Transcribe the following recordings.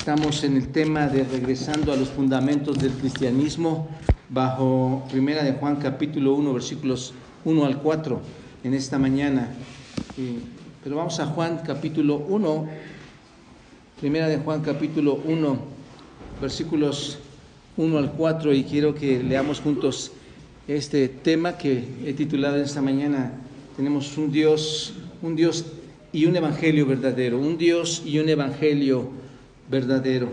Estamos en el tema de regresando a los fundamentos del cristianismo bajo Primera de Juan capítulo 1 versículos 1 al 4 en esta mañana. Pero vamos a Juan capítulo 1, Primera de Juan capítulo 1 versículos 1 al 4, y quiero que leamos juntos este tema que he titulado esta mañana. Tenemos un Dios y un evangelio verdadero, un Dios y un evangelio verdadero.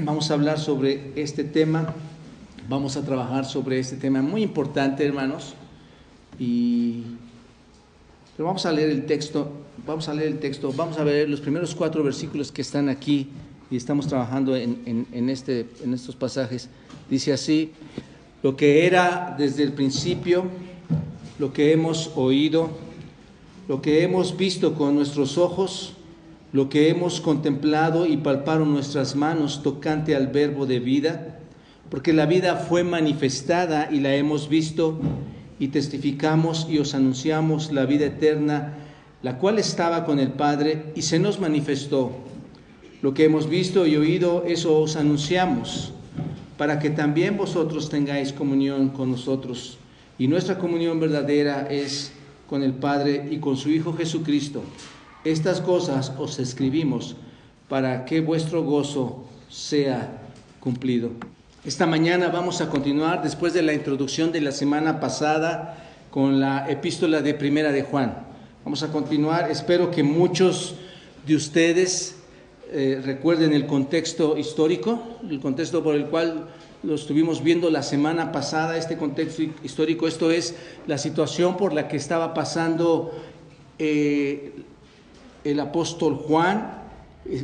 Vamos a hablar sobre este tema, vamos a trabajar sobre este tema muy importante, hermanos, pero vamos a leer el texto, vamos a ver los primeros 4 versículos que están aquí, y estamos trabajando en estos pasajes. Dice así: lo que era desde el principio, lo que hemos oído, lo que hemos visto con nuestros ojos, lo que hemos contemplado y palparon nuestras manos tocante al verbo de vida, porque la vida fue manifestada y la hemos visto, y testificamos y os anunciamos la vida eterna, la cual estaba con el Padre y se nos manifestó. Lo que hemos visto y oído, eso os anunciamos, para que también vosotros tengáis comunión con nosotros. Y nuestra comunión verdadera es con el Padre y con su Hijo Jesucristo. Estas cosas os escribimos para que vuestro gozo sea cumplido. Esta mañana vamos a continuar, después de la introducción de la semana pasada, con la epístola de Primera de Juan. Vamos a continuar. Espero que muchos de ustedes recuerden el contexto histórico, el contexto por el cual lo estuvimos viendo la semana pasada. Este contexto histórico, esto es la situación por la que estaba pasando el apóstol Juan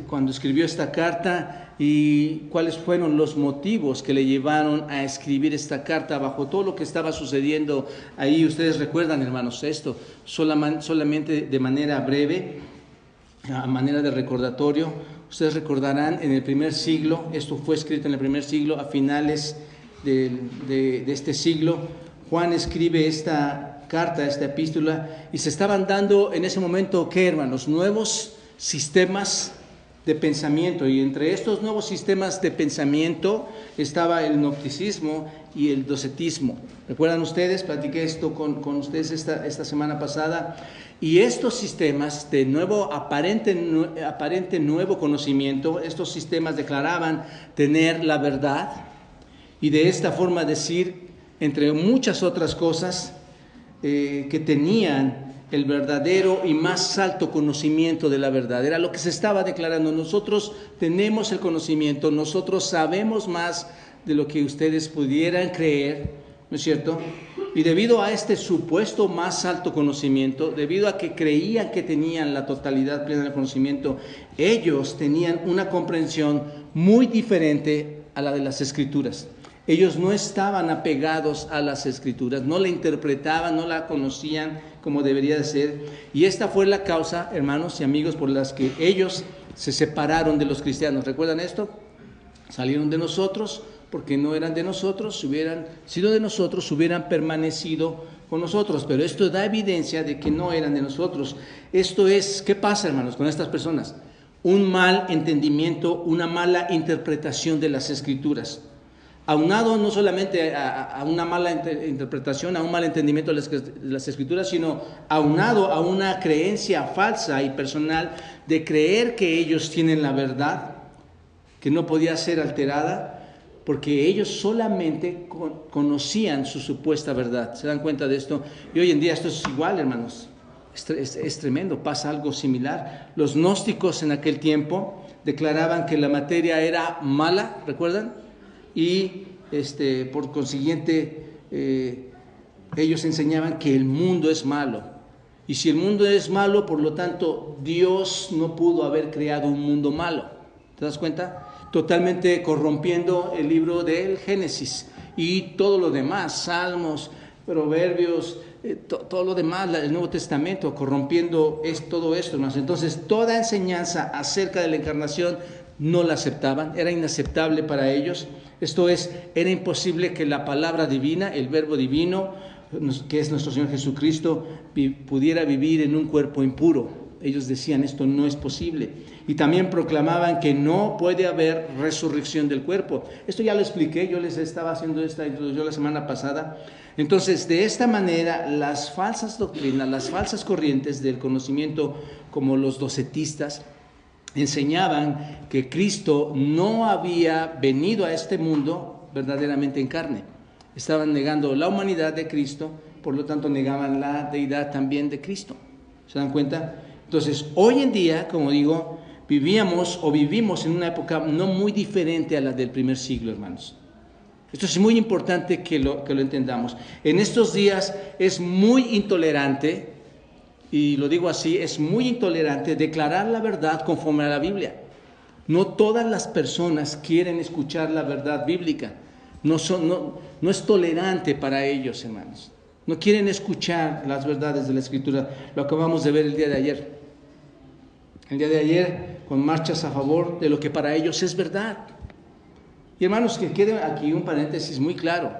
cuando escribió esta carta, y cuáles fueron los motivos que le llevaron a escribir esta carta bajo todo lo que estaba sucediendo ahí. Ustedes recuerdan, hermanos, esto solamente de manera breve, a manera de recordatorio. Ustedes recordarán, en el primer siglo, esto fue escrito en el primer siglo, a finales de este siglo, Juan escribe esta carta, esta epístola, y se estaban dando en ese momento, ¿qué, hermanos? Nuevos sistemas de pensamiento, y entre estos nuevos sistemas de pensamiento estaba el gnosticismo y el docetismo. ¿Recuerdan ustedes? Platiqué esto con ustedes esta semana pasada, y estos sistemas de aparente nuevo conocimiento, estos sistemas declaraban tener la verdad, y de esta forma decir, entre muchas otras cosas, que tenían el verdadero y más alto conocimiento de la verdad. Era lo que se estaba declarando: nosotros tenemos el conocimiento, nosotros sabemos más de lo que ustedes pudieran creer, ¿no es cierto? Y debido a este supuesto más alto conocimiento, debido a que creían que tenían la totalidad plena del conocimiento, ellos tenían una comprensión muy diferente a la de las Escrituras. Ellos no estaban apegados a las Escrituras, no la interpretaban, no la conocían como debería de ser. Y esta fue la causa, hermanos y amigos, por las que ellos se separaron de los cristianos. ¿Recuerdan esto? Salieron de nosotros porque no eran de nosotros. Si hubieran sido de nosotros, hubieran permanecido con nosotros. Pero esto da evidencia de que no eran de nosotros. Esto es, ¿qué pasa, hermanos, con estas personas? Un mal entendimiento, una mala interpretación de las Escrituras. Aunado no solamente a una mala interpretación, a un mal entendimiento de las Escrituras, sino aunado a una creencia falsa y personal de creer que ellos tienen la verdad, que no podía ser alterada, porque ellos solamente conocían su supuesta verdad. ¿Se dan cuenta de esto? Y hoy en día esto es igual, hermanos. Es tremendo, pasa algo similar. Los gnósticos en aquel tiempo declaraban que la materia era mala, ¿recuerdan? Y por consiguiente ellos enseñaban que el mundo es malo, y si el mundo es malo, por lo tanto Dios no pudo haber creado un mundo malo. ¿Te das cuenta? Totalmente corrompiendo el libro del Génesis y todo lo demás, Salmos, Proverbios, todo lo demás, el Nuevo Testamento, corrompiendo todo esto, hermanos. Entonces toda enseñanza acerca de la encarnación no la aceptaban, era inaceptable para ellos. Esto es, era imposible que la palabra divina, el verbo divino, que es nuestro Señor Jesucristo, pudiera vivir en un cuerpo impuro. Ellos decían, esto no es posible. Y también proclamaban que no puede haber resurrección del cuerpo. Esto ya lo expliqué, yo les estaba haciendo esta introducción la semana pasada. Entonces, de esta manera, las falsas doctrinas, las falsas corrientes del conocimiento, como los docetistas, enseñaban que Cristo no había venido a este mundo verdaderamente en carne. Estaban negando la humanidad de Cristo, por lo tanto negaban la deidad también de Cristo. ¿Se dan cuenta? Entonces, hoy en día, como digo, vivimos en una época no muy diferente a la del primer siglo, hermanos. Esto es muy importante que lo entendamos. En estos días es muy intolerante, y lo digo así, es muy intolerante declarar la verdad conforme a la Biblia. No todas las personas quieren escuchar la verdad bíblica. No es tolerante para ellos, hermanos. No quieren escuchar las verdades de la Escritura. Lo acabamos de ver el día de ayer. El día de ayer, con marchas a favor de lo que para ellos es verdad. Y hermanos, que quede aquí un paréntesis muy claro.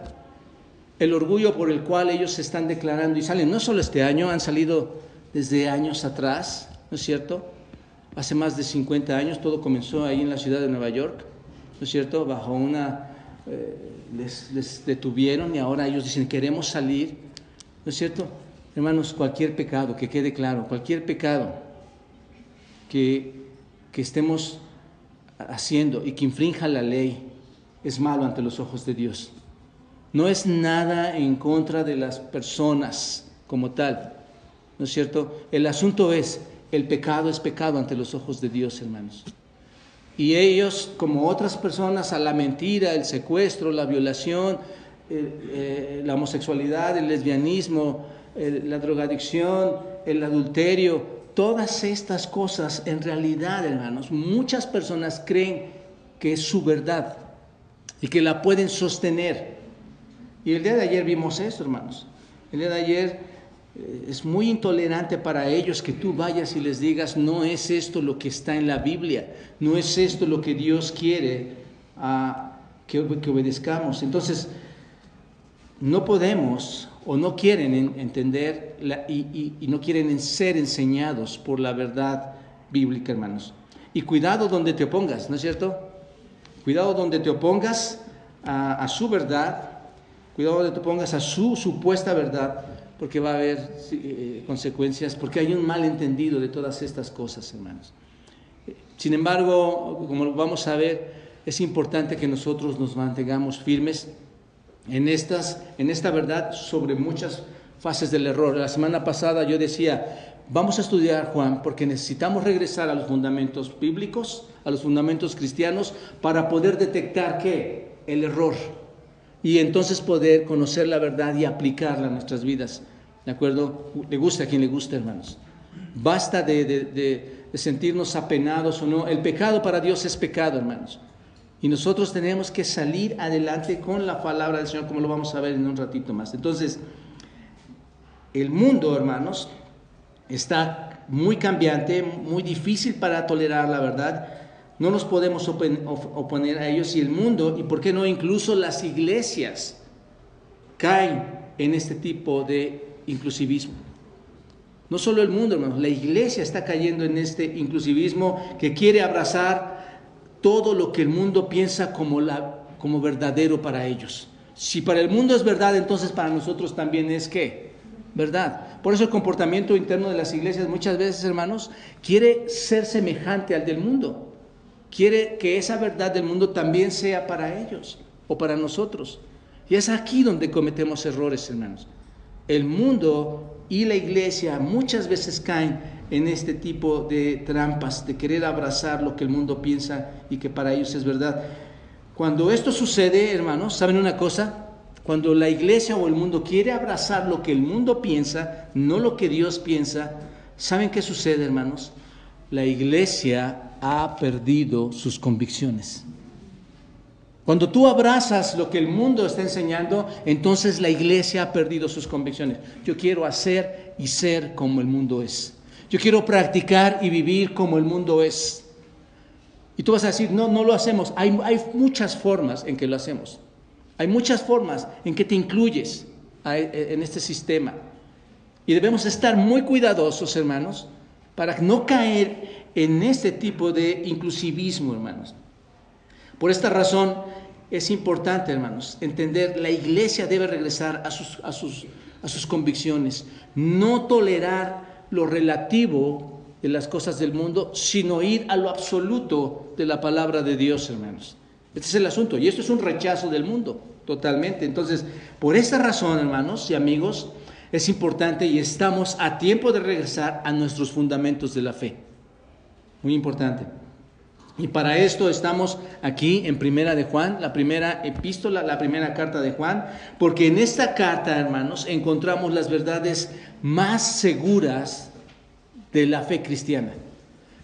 El orgullo por el cual ellos se están declarando y salen, no solo este año, han salido desde años atrás, ¿no es cierto? Hace más de 50 años, todo comenzó ahí en la ciudad de Nueva York, ¿no es cierto? Bajo les detuvieron y ahora ellos dicen, queremos salir, ¿no es cierto? Hermanos, cualquier pecado, que quede claro, cualquier pecado que estemos haciendo y que infrinja la ley es malo ante los ojos de Dios. No es nada en contra de las personas como tal, ¿no es cierto? El asunto es, el pecado es pecado ante los ojos de Dios, hermanos. Y ellos, como otras personas, a la mentira, el secuestro, la violación, la homosexualidad, el lesbianismo, la drogadicción, el adulterio, todas estas cosas, en realidad, hermanos, muchas personas creen que es su verdad y que la pueden sostener. Y el día de ayer vimos esto, hermanos. El día de ayer es muy intolerante para ellos que tú vayas y les digas, no es esto lo que está en la Biblia, no es esto lo que Dios quiere que obedezcamos. Entonces, no podemos o no quieren entender y no quieren ser enseñados por la verdad bíblica, hermanos. Y cuidado donde te opongas, ¿no es cierto? Cuidado donde te opongas a su verdad, cuidado donde te opongas a su supuesta verdad, porque va a haber consecuencias, porque hay un malentendido de todas estas cosas, hermanos. Sin embargo, como vamos a ver, es importante que nosotros nos mantengamos firmes en esta verdad sobre muchas fases del error. La semana pasada yo decía, vamos a estudiar, Juan, porque necesitamos regresar a los fundamentos bíblicos, a los fundamentos cristianos, para poder detectar ¿qué? El error. Y entonces poder conocer la verdad y aplicarla a nuestras vidas. ¿De acuerdo? Le gusta a quien le gusta, hermanos. Basta de sentirnos apenados o no. El pecado para Dios es pecado, hermanos. Y nosotros tenemos que salir adelante con la palabra del Señor, como lo vamos a ver en un ratito más. Entonces, el mundo, hermanos, está muy cambiante, muy difícil para tolerar la verdad. No nos podemos oponer a ellos, y el mundo, y por qué no, incluso las iglesias caen en este tipo de inclusivismo. No solo el mundo, hermanos, la iglesia está cayendo en este inclusivismo que quiere abrazar todo lo que el mundo piensa como verdadero para ellos. Si para el mundo es verdad, entonces para nosotros también es ¿qué? Verdad. Por eso el comportamiento interno de las iglesias muchas veces, hermanos, quiere ser semejante al del mundo. Quiere que esa verdad del mundo también sea para ellos o para nosotros. Y es aquí donde cometemos errores, hermanos. El mundo y la iglesia muchas veces caen en este tipo de trampas, de querer abrazar lo que el mundo piensa y que para ellos es verdad. Cuando esto sucede, hermanos, ¿saben una cosa? Cuando la iglesia o el mundo quiere abrazar lo que el mundo piensa, no lo que Dios piensa, ¿saben qué sucede, hermanos? La iglesia ha perdido sus convicciones. Cuando tú abrazas lo que el mundo está enseñando, entonces la iglesia ha perdido sus convicciones. Yo quiero hacer y ser como el mundo es. Yo quiero practicar y vivir como el mundo es. Y tú vas a decir, no lo hacemos. Hay muchas formas en que lo hacemos. Hay muchas formas en que te incluyes en este sistema. Y debemos estar muy cuidadosos, hermanos, para no caer en este tipo de inclusivismo, hermanos. Por esta razón es importante, hermanos, entender la iglesia debe regresar a sus convicciones, no tolerar lo relativo de las cosas del mundo, sino ir a lo absoluto de la palabra de Dios, hermanos. Este es el asunto, y esto es un rechazo del mundo, totalmente. Entonces, por esta razón, hermanos y amigos, es importante y estamos a tiempo de regresar a nuestros fundamentos de la fe. Muy importante. Y para esto estamos aquí en Primera de Juan, la primera epístola, la primera carta de Juan, porque en esta carta, hermanos, encontramos las verdades más seguras de la fe cristiana.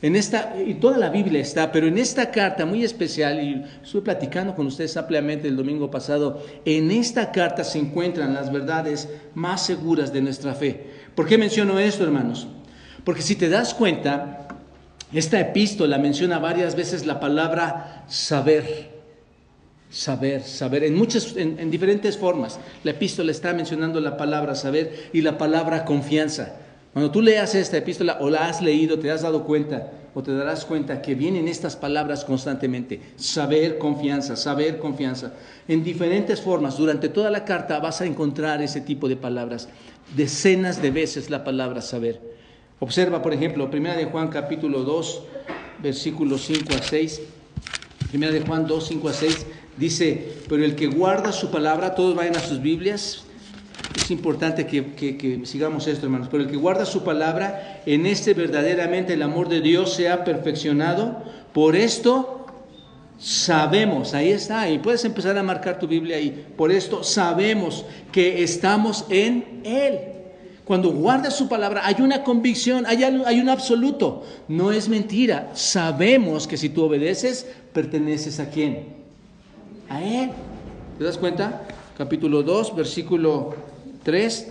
Y toda la Biblia está, pero en esta carta muy especial, y estuve platicando con ustedes ampliamente el domingo pasado, en esta carta se encuentran las verdades más seguras de nuestra fe. ¿Por qué menciono esto, hermanos? Porque si te das cuenta, esta epístola menciona varias veces la palabra saber, en diferentes formas. La epístola está mencionando la palabra saber y la palabra confianza. Cuando tú leas esta epístola o la has leído, te has dado cuenta o te darás cuenta que vienen estas palabras constantemente. Saber, confianza, en diferentes formas. Durante toda la carta vas a encontrar ese tipo de palabras. Decenas de veces la palabra saber. Observa, por ejemplo, 1 de Juan capítulo 2, versículos 5 a 6. 1 de Juan 2, 5 a 6 dice, pero el que guarda su palabra, todos vayan a sus Biblias. Es importante que sigamos esto, hermanos. Pero el que guarda su palabra, en este verdaderamente el amor de Dios se ha perfeccionado. Por esto sabemos, ahí está, y puedes empezar a marcar tu Biblia ahí. Por esto sabemos que estamos en Él. Cuando guardas su palabra, hay una convicción, hay un absoluto. No es mentira. Sabemos que si tú obedeces, perteneces ¿a quién? A Él. ¿Te das cuenta? Capítulo 2, versículo 3.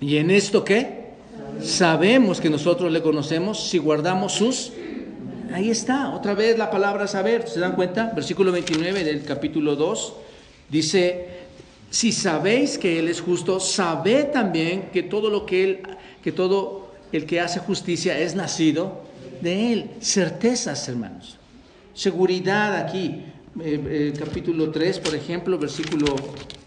¿Y en esto qué? Sabemos que nosotros le conocemos si guardamos sus... Ahí está, otra vez la palabra saber. ¿Se dan cuenta? Versículo 29 del capítulo 2 dice... Si sabéis que Él es justo, sabed también que todo el que hace justicia es nacido de Él. Certezas, hermanos. Seguridad aquí. Capítulo 3, por ejemplo, versículo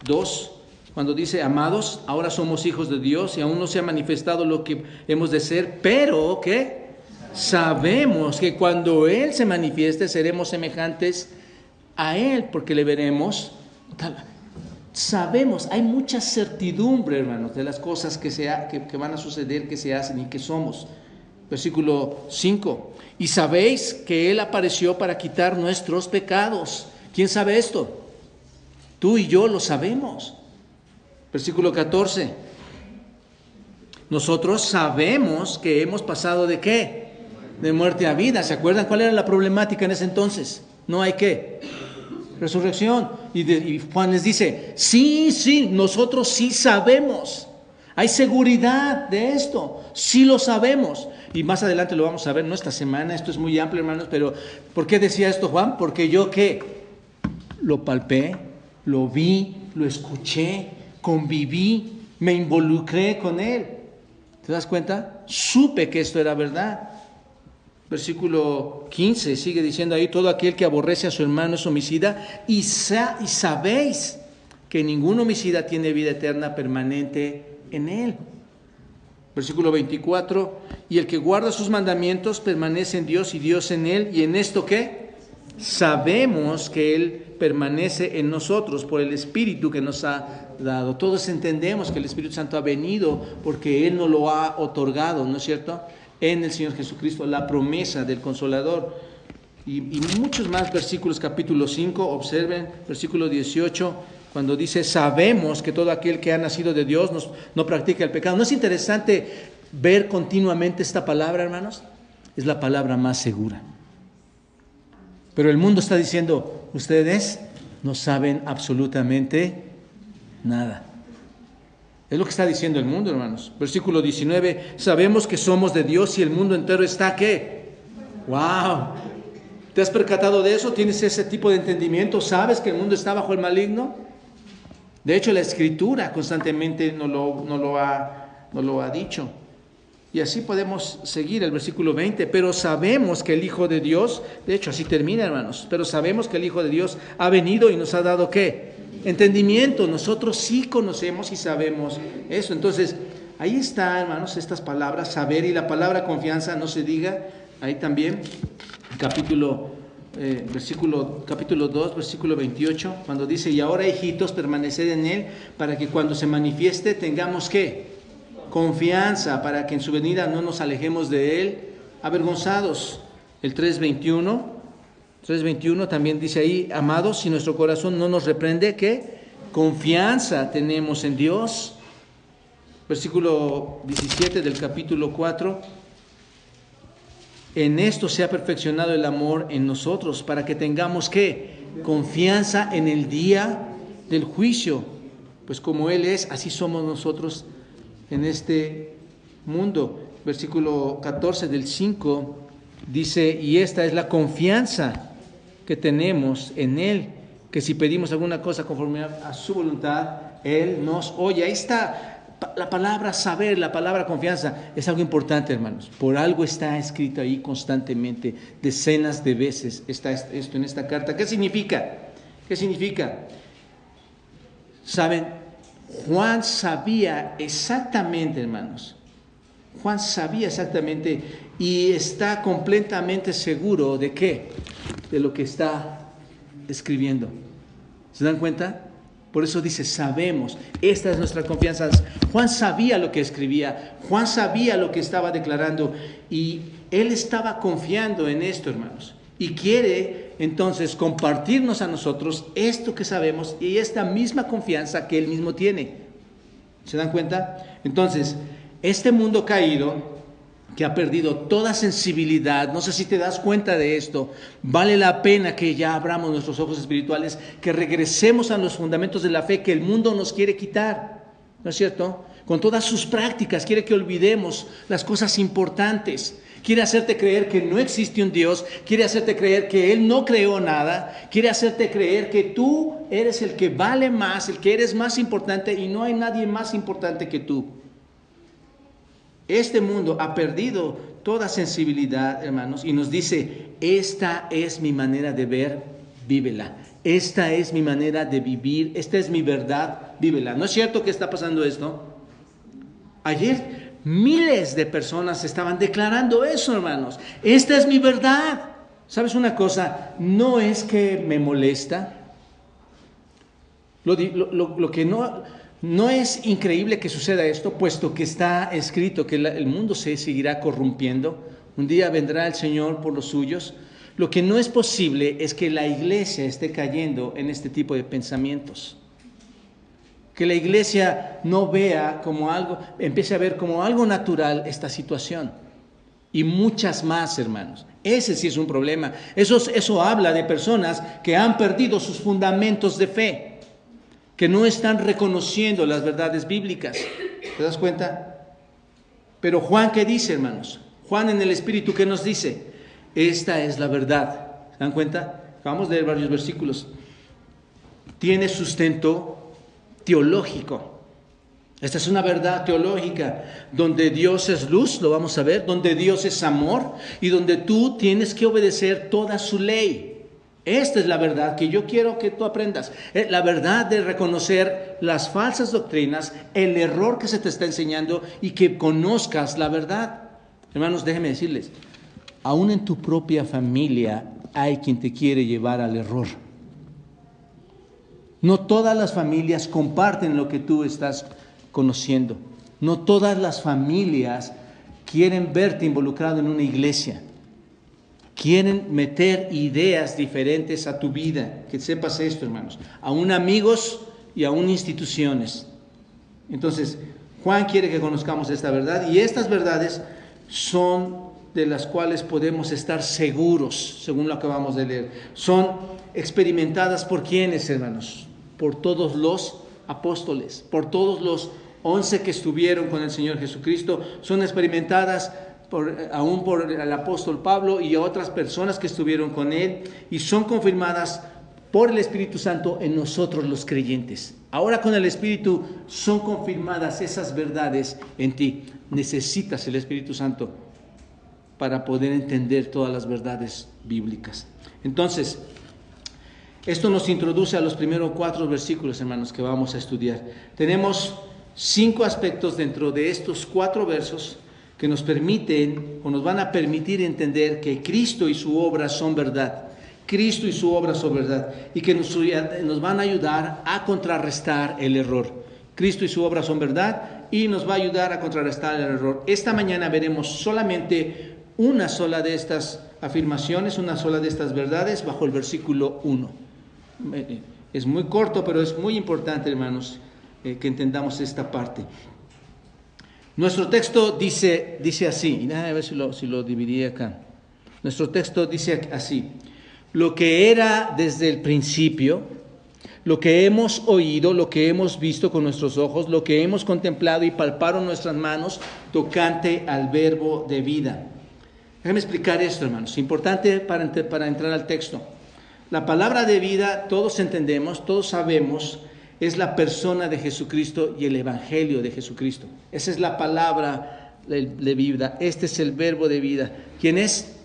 2, cuando dice, amados, ahora somos hijos de Dios y aún no se ha manifestado lo que hemos de ser, pero, ¿qué? Sabemos que cuando Él se manifieste seremos semejantes a Él, porque le veremos... Sabemos, hay mucha certidumbre, hermanos, de las cosas que van a suceder, que se hacen y que somos. Versículo 5. Y sabéis que Él apareció para quitar nuestros pecados. ¿Quién sabe esto? Tú y yo lo sabemos. Versículo 14. Nosotros sabemos que hemos pasado ¿de qué? De muerte a vida. ¿Se acuerdan cuál era la problemática en ese entonces? No hay ¿qué? Resurrección. Y Juan les dice, sí, nosotros sí sabemos. Hay seguridad de esto. Sí lo sabemos. Y más adelante lo vamos a ver, no esta semana, esto es muy amplio, hermanos, pero ¿por qué decía esto Juan? Porque yo ¿qué? Lo palpé, lo vi, lo escuché, conviví, me involucré con Él. ¿Te das cuenta? Supe que esto era verdad. Versículo 15 sigue diciendo ahí, todo aquel que aborrece a su hermano es homicida y sabéis que ningún homicida tiene vida eterna permanente en él. Versículo 24, y el que guarda sus mandamientos permanece en Dios y Dios en él. ¿Y en esto qué? Sabemos que Él permanece en nosotros por el Espíritu que nos ha dado. Todos entendemos que el Espíritu Santo ha venido porque Él nos lo ha otorgado, ¿no es cierto? En el Señor Jesucristo, la promesa del Consolador. Y muchos más versículos, capítulo 5, observen, versículo 18, cuando dice, sabemos que todo aquel que ha nacido de Dios no practica el pecado. ¿No es interesante ver continuamente esta palabra, hermanos? Es la palabra más segura. Pero el mundo está diciendo, ustedes no saben absolutamente nada. Es lo que está diciendo el mundo, hermanos. Versículo 19, sabemos que somos de Dios y el mundo entero está, ¿qué? ¡Wow! ¿Te has percatado de eso? ¿Tienes ese tipo de entendimiento? ¿Sabes que el mundo está bajo el maligno? De hecho, la Escritura constantemente no lo ha dicho. Y así podemos seguir el versículo 20. Pero sabemos que el Hijo de Dios, de hecho así termina, hermanos, pero sabemos que el Hijo de Dios ha venido y nos ha dado ¿qué? Entendimiento. Nosotros sí conocemos y sabemos eso. Entonces, ahí está, hermanos, estas palabras, saber, y la palabra confianza, no se diga, ahí también, capítulo 2, versículo 28, cuando dice, y ahora hijitos, permaneced en él, para que cuando se manifieste tengamos ¿qué? Confianza, para que en su venida no nos alejemos de él avergonzados. El 3:21 también dice ahí, amados, si nuestro corazón no nos reprende, ¿qué? Confianza tenemos en Dios. Versículo 17 del capítulo 4, en esto se ha perfeccionado el amor en nosotros, para que tengamos ¿qué? Confianza en el día del juicio. Pues como Él es, así somos nosotros en este mundo. Versículo 14 del 5 dice, y esta es la confianza que tenemos en Él, que si pedimos alguna cosa conforme a su voluntad, Él nos oye. Ahí está la palabra saber, la palabra confianza, es algo importante, hermanos. Por algo está escrito ahí constantemente, decenas de veces está esto en esta carta. ¿Qué significa? ¿Qué significa? Saben, Juan sabía exactamente, hermanos. Juan sabía exactamente y está completamente seguro de qué, de lo que está escribiendo. ¿Se dan cuenta? Por eso dice, sabemos, esta es nuestra confianza. Juan sabía lo que escribía, Juan sabía lo que estaba declarando y él estaba confiando en esto, hermanos. Y quiere entonces compartirnos a nosotros esto que sabemos y esta misma confianza que él mismo tiene. ¿Se dan cuenta? Entonces, este mundo caído, que ha perdido toda sensibilidad, no sé si te das cuenta de esto, vale la pena que ya abramos nuestros ojos espirituales, que regresemos a los fundamentos de la fe que el mundo nos quiere quitar, ¿no es cierto? Con todas sus prácticas, quiere que olvidemos las cosas importantes, quiere hacerte creer que no existe un Dios, quiere hacerte creer que Él no creó nada, quiere hacerte creer que tú eres el que vale más, el que eres más importante y no hay nadie más importante que tú. Este mundo ha perdido toda sensibilidad, hermanos, y nos dice, esta es mi manera de ver, vívela. Esta es mi manera de vivir, esta es mi verdad, vívela. ¿No es cierto que está pasando esto? Ayer miles de personas estaban declarando eso, hermanos. Esta es mi verdad. ¿Sabes una cosa? No es que me molesta. Lo que no es increíble que suceda esto, puesto que está escrito que el mundo se seguirá corrompiendo. Un día vendrá el Señor por los suyos. Lo que no es posible es que la iglesia esté cayendo en este tipo de pensamientos. Que la iglesia no vea como algo, empiece a ver como algo natural esta situación. Y muchas más, hermanos. Ese sí es un problema. Eso habla de personas que han perdido sus fundamentos de fe, que no están reconociendo las verdades bíblicas. ¿Te das cuenta? Pero Juan, ¿qué dice, hermanos? Juan en el Espíritu, ¿qué nos dice? Esta es la verdad. ¿Se dan cuenta? Vamos a leer varios versículos. Tiene sustento teológico. Esta es una verdad teológica, donde Dios es luz, lo vamos a ver, donde Dios es amor y donde tú tienes que obedecer toda su ley. Esta es la verdad que yo quiero que tú aprendas. La verdad de reconocer las falsas doctrinas, el error que se te está enseñando y que conozcas la verdad. Hermanos, déjenme decirles, aún en tu propia familia hay quien te quiere llevar al error. No todas las familias comparten lo que tú estás conociendo. No todas las familias quieren verte involucrado en una iglesia. Quieren meter ideas diferentes a tu vida. Que sepas esto, hermanos. Aún amigos y aún instituciones. Entonces, Juan quiere que conozcamos esta verdad. Y estas verdades son de las cuales podemos estar seguros, según lo que acabamos de leer. Son experimentadas por ¿quiénes, hermanos? Por todos los apóstoles, por todos los 11 que estuvieron con el Señor Jesucristo. Son experimentadas aún por el apóstol Pablo y otras personas que estuvieron con él, y son confirmadas por el Espíritu Santo en nosotros los creyentes. Ahora con el Espíritu son confirmadas esas verdades en ti. Necesitas el Espíritu Santo para poder entender todas las verdades bíblicas. Entonces, esto nos introduce a los primeros 4 versículos, hermanos, que vamos a estudiar. Tenemos 5 aspectos dentro de estos 4 versos que nos permiten o nos van a permitir entender que Cristo y su obra son verdad. Cristo y su obra son verdad, y que nos van a ayudar a contrarrestar el error. Cristo y su obra son verdad y nos va a ayudar a contrarrestar el error. Esta mañana veremos solamente una sola de estas afirmaciones, una sola de estas verdades bajo el versículo 1. Es muy corto, pero es muy importante, hermanos, que entendamos esta parte. Nuestro texto dice así, y déjame ver si lo dividí acá. Nuestro texto dice así: lo que era desde el principio, lo que hemos oído, lo que hemos visto con nuestros ojos, lo que hemos contemplado y palparon nuestras manos tocante al verbo de vida. Déjame explicar esto, hermanos, importante para entrar al texto. La palabra de vida, todos entendemos, todos sabemos, es la persona de Jesucristo y el Evangelio de Jesucristo. Esa es la palabra de vida, este es el verbo de vida. ¿Quién es?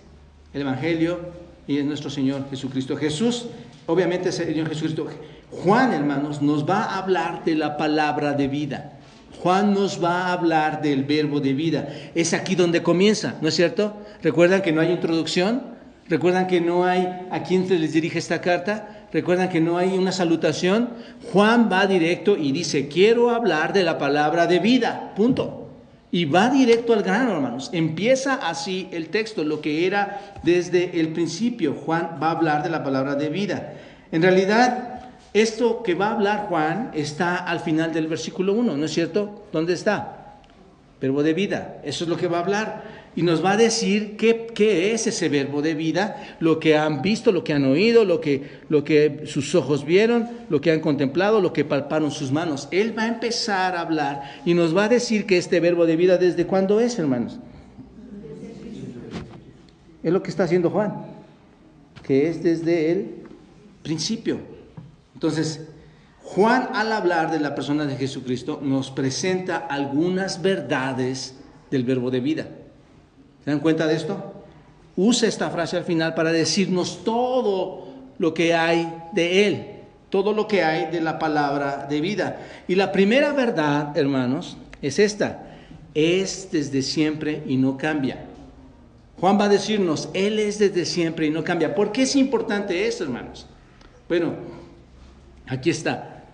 El Evangelio y es nuestro Señor Jesucristo. Jesús, obviamente es el Señor Jesucristo. Juan, hermanos, nos va a hablar de la palabra de vida. Juan nos va a hablar del verbo de vida. Es aquí donde comienza, ¿no es cierto? ¿Recuerdan que no hay introducción? ¿Recuerdan que no hay a quién se les dirige esta carta? ¿Recuerdan que no hay una salutación? Juan va directo y dice: quiero hablar de la palabra de vida, punto. Y va directo al grano, hermanos. Empieza así el texto, lo que era desde el principio. Juan va a hablar de la palabra de vida. En realidad, esto que va a hablar Juan está al final del versículo 1, ¿no es cierto? ¿Dónde está? Verbo de vida. Eso es lo que va a hablar. Y nos va a decir qué es ese verbo de vida, lo que han visto, lo que han oído, lo que sus ojos vieron, lo que han contemplado, lo que palparon sus manos. Él va a empezar a hablar y nos va a decir que este verbo de vida, ¿desde cuándo es, hermanos? Es lo que está haciendo Juan, que es desde el principio. Entonces, Juan, al hablar de la persona de Jesucristo, nos presenta algunas verdades del verbo de vida. ¿Se dan cuenta de esto? Usa esta frase al final para decirnos todo lo que hay de Él, todo lo que hay de la palabra de vida. Y la primera verdad, hermanos, es esta: es desde siempre y no cambia. Juan va a decirnos, Él es desde siempre y no cambia. ¿Por qué es importante esto, hermanos? Bueno, aquí está.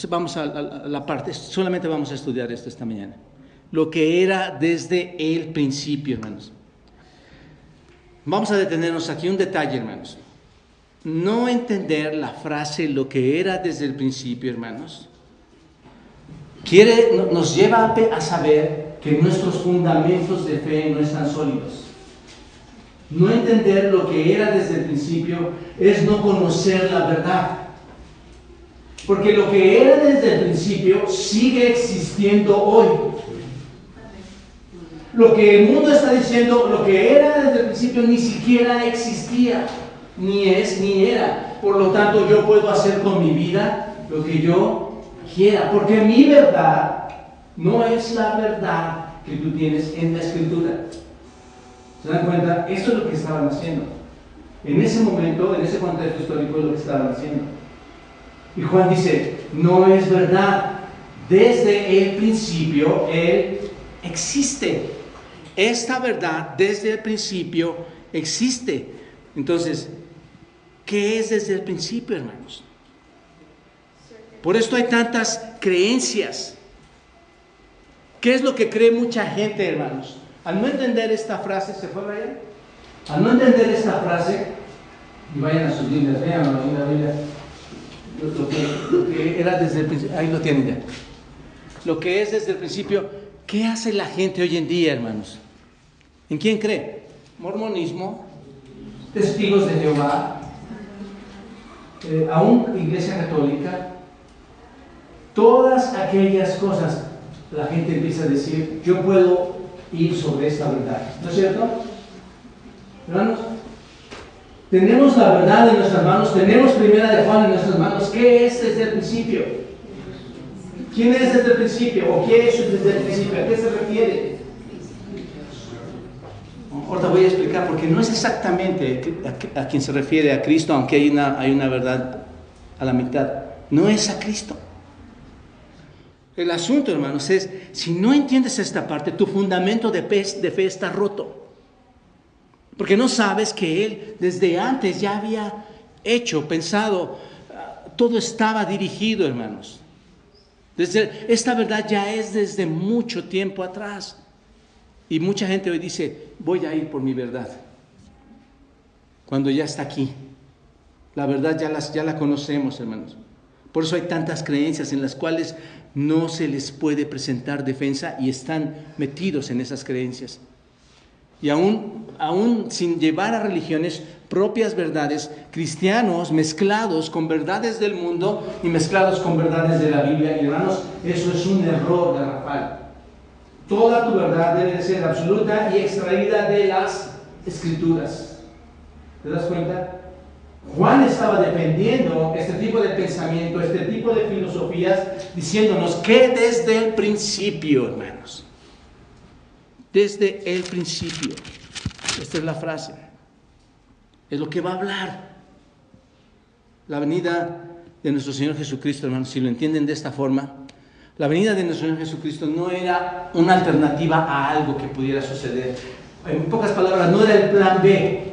Vamos a la parte, solamente vamos a estudiar esto esta mañana. Lo que era desde el principio, hermanos. Vamos a detenernos aquí un detalle, hermanos. No entender la frase lo que era desde el principio, hermanos, nos lleva a saber que nuestros fundamentos de fe no están sólidos. No entender lo que era desde el principio es no conocer la verdad. Porque lo que era desde el principio sigue existiendo hoy. Lo que el mundo está diciendo, lo que era desde el principio ni siquiera existía, ni es, ni era. Por lo tanto, yo puedo hacer con mi vida lo que yo quiera, porque mi verdad no es la verdad que tú tienes en la Escritura. ¿Se dan cuenta? Eso es lo que estaban haciendo. En ese momento, en ese contexto histórico, es lo que estaban haciendo. Y Juan dice, no es verdad. Desde el principio, Él existe. Esta verdad desde el principio existe. Entonces, ¿qué es desde el principio, hermanos? Por esto hay tantas creencias. ¿Qué es lo que cree mucha gente, hermanos? Al no entender esta frase, ¿se fue Brian? Al no entender esta frase, y vayan a sus Biblias, vean la Biblia, lo que era desde el principio, ahí lo tienen ya. Lo que es desde el principio, ¿qué hace la gente hoy en día, hermanos? ¿En quién cree? Mormonismo, testigos de Jehová, aún Iglesia Católica, todas aquellas cosas, la gente empieza a decir, yo puedo ir sobre esta verdad. ¿No es cierto? Hermanos, Tenemos la verdad en nuestras manos, tenemos primera de Juan en nuestras manos. ¿Qué es desde el principio? ¿Quién es desde el principio? ¿O qué es desde el principio? ¿A qué se refiere? Ahorita voy a explicar, porque no es exactamente a quien se refiere a Cristo, aunque hay una verdad a la mitad. No es a Cristo. El asunto, hermanos, es, si no entiendes esta parte, tu fundamento de fe está roto. Porque no sabes que Él desde antes ya había hecho, pensado, todo estaba dirigido, hermanos. Esta verdad ya es desde mucho tiempo atrás. Y mucha gente hoy dice, voy a ir por mi verdad. Cuando ya está aquí. La verdad ya la conocemos, hermanos. Por eso hay tantas creencias en las cuales no se les puede presentar defensa y están metidos en esas creencias. Y aún sin llevar a religiones propias verdades, cristianos mezclados con verdades del mundo y mezclados con verdades de la Biblia. Y hermanos, eso es un error garrafal. Toda tu verdad debe de ser absoluta y extraída de las Escrituras. ¿Te das cuenta? Juan estaba defendiendo este tipo de pensamiento, este tipo de filosofías, diciéndonos que desde el principio, hermanos, desde el principio, esta es la frase, es lo que va a hablar. La venida de nuestro Señor Jesucristo, hermanos, si lo entienden de esta forma, la venida de nuestro Señor Jesucristo no era una alternativa a algo que pudiera suceder. En pocas palabras, no era el plan B.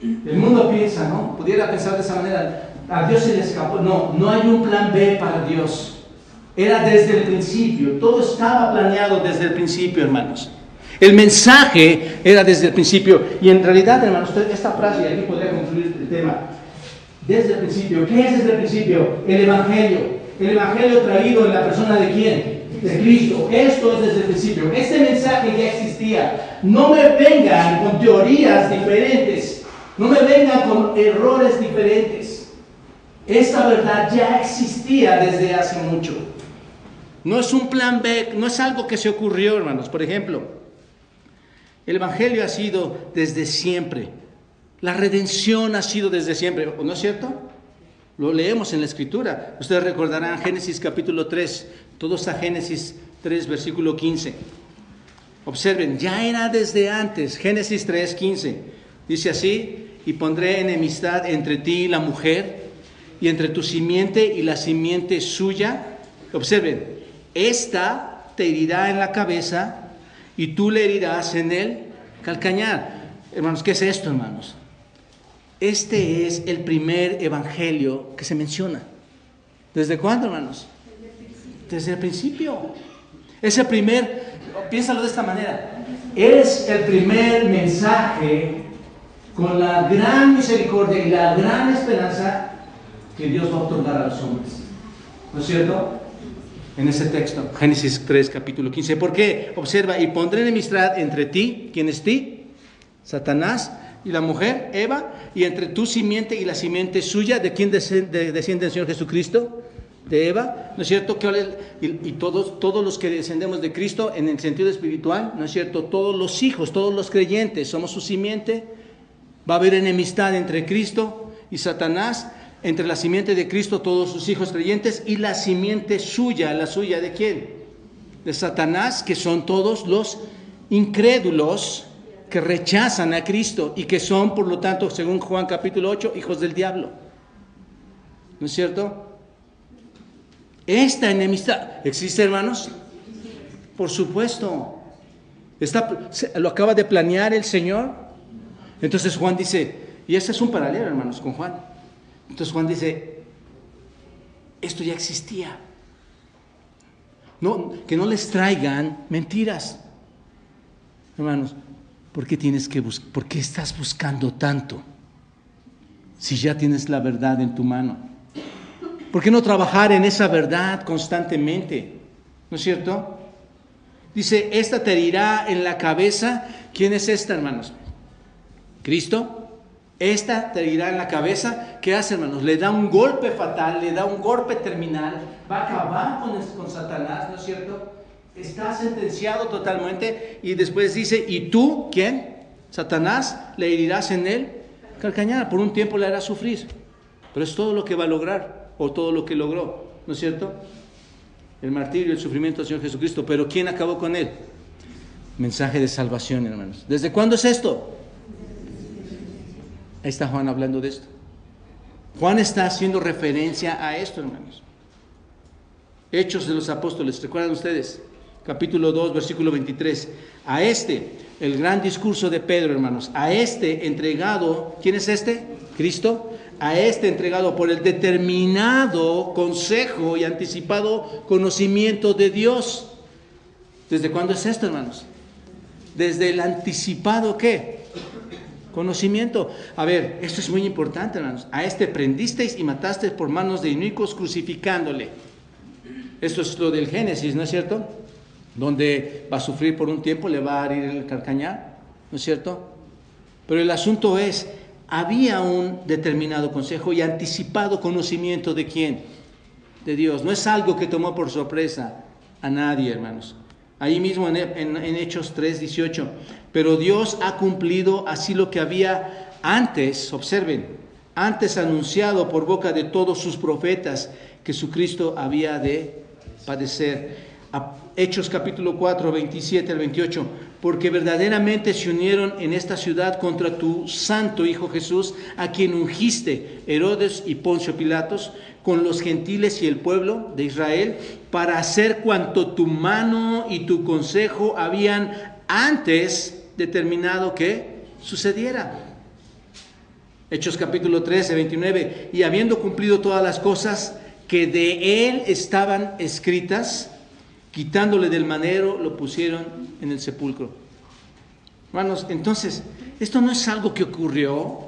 El mundo piensa, ¿no? Pudiera pensar de esa manera, a Dios se le escapó. No hay un plan B para Dios. Era desde el principio, todo estaba planeado desde el principio, hermanos. El mensaje era desde el principio. Y en realidad, hermanos, esta frase, y aquí podría concluir el tema, desde el principio. ¿Qué es desde el principio? El Evangelio. El Evangelio traído en la persona ¿de quién? De Cristo. Esto es desde el principio. Este mensaje ya existía. No me vengan con teorías diferentes. No me vengan con errores diferentes. Esta verdad ya existía desde hace mucho. No es un plan B, no es algo que se ocurrió, hermanos. Por ejemplo, el Evangelio ha sido desde siempre. La redención ha sido desde siempre, ¿no es cierto? Lo leemos en la Escritura. Ustedes recordarán Génesis capítulo 3, todos a Génesis 3, versículo 15. Observen, ya era desde antes, Génesis 3, 15. Dice así, y pondré enemistad entre ti y la mujer, y entre tu simiente y la simiente suya. Observen, esta te herirá en la cabeza, y tú le herirás en el calcañar. Hermanos, ¿qué es esto, hermanos? Este es el primer evangelio que se menciona. ¿Desde cuándo, hermanos? Desde el principio. Es el primer, piénsalo de esta manera, es el primer mensaje con la gran misericordia y la gran esperanza que Dios va a otorgar a los hombres. ¿No es cierto? En ese texto, Génesis 3, capítulo 15. ¿Por qué? Observa, y pondré enemistad entre ti, ¿quién es ti? Satanás, y la mujer, Eva, y entre tu simiente y la simiente suya. ¿De quién desciende el Señor Jesucristo? De Eva, ¿no es cierto? Y todos los que descendemos de Cristo en el sentido espiritual, ¿no es cierto? Todos los hijos, todos los creyentes, somos su simiente. Va a haber enemistad entre Cristo y Satanás, entre la simiente de Cristo, todos sus hijos creyentes, y la simiente suya. ¿La suya de quién? De Satanás, que son todos los incrédulos que rechazan a Cristo y que son, por lo tanto, según Juan capítulo 8, hijos del diablo. ¿No es cierto? Esta enemistad, ¿existe, hermanos? Por supuesto. Lo acaba de planear el Señor. Entonces Juan dice, y ese es un paralelo, hermanos, con Juan. Entonces Juan dice, esto ya existía. No, que no les traigan mentiras. Hermanos, ¿por qué estás buscando tanto? Si ya tienes la verdad en tu mano. ¿Por qué no trabajar en esa verdad constantemente? ¿No es cierto? Dice, esta te herirá en la cabeza. ¿Quién es esta, hermanos? Cristo. Esta te herirá en la cabeza. ¿Qué hace, hermanos? Le da un golpe fatal, le da un golpe terminal. Va a acabar con Satanás, ¿no es cierto? Está sentenciado totalmente. Y después dice, ¿y tú, quién? Satanás, le herirás en el calcañar, por un tiempo le hará sufrir, pero es todo lo que va a lograr, o todo lo que logró, ¿no es cierto? El martirio, el sufrimiento del Señor Jesucristo. Pero ¿quién acabó con él? Mensaje de salvación, hermanos. ¿Desde cuándo es esto? Ahí está Juan hablando de esto. Juan está haciendo referencia a esto, hermanos. Hechos de los Apóstoles, ¿recuerdan ustedes? Capítulo 2, versículo 23. A este, el gran discurso de Pedro, hermanos, a este entregado, ¿quién es este? Cristo. A este entregado por el determinado consejo y anticipado conocimiento de Dios. ¿Desde cuándo es esto, hermanos? Desde el anticipado, ¿qué? Conocimiento. A ver, esto es muy importante, hermanos. A este prendisteis y matasteis por manos de inicuos crucificándole. Esto es lo del Génesis, ¿no es cierto? Donde va a sufrir por un tiempo, le va a herir el calcañar, ¿no es cierto? Pero el asunto es, había un determinado consejo y anticipado conocimiento ¿de quién? De Dios. No es algo que tomó por sorpresa a nadie, hermanos. Ahí mismo en Hechos 3:18. Pero Dios ha cumplido así lo que había antes, observen, antes anunciado por boca de todos sus profetas, que su Cristo había de padecer. Hechos capítulo 4, 27 al 28. Porque verdaderamente se unieron en esta ciudad contra tu santo Hijo Jesús, a quien ungiste, Herodes y Poncio Pilatos, con los gentiles y el pueblo de Israel, para hacer cuanto tu mano y tu consejo habían antes determinado que sucediera. Hechos capítulo 13, 29. Y habiendo cumplido todas las cosas que de él estaban escritas, quitándole del madero, lo pusieron en el sepulcro. Hermanos, entonces, esto no es algo que ocurrió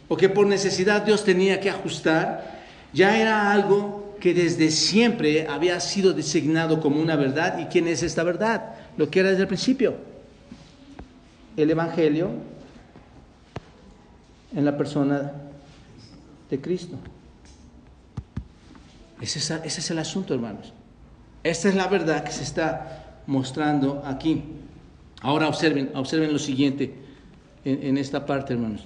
o que por necesidad Dios tenía que ajustar. Ya era algo que desde siempre había sido designado como una verdad. ¿Y quién es esta verdad? Lo que era desde el principio. El Evangelio en la persona de Cristo. Ese es el asunto, hermanos. Esta es la verdad que se está mostrando aquí. Ahora observen lo siguiente en esta parte, hermanos.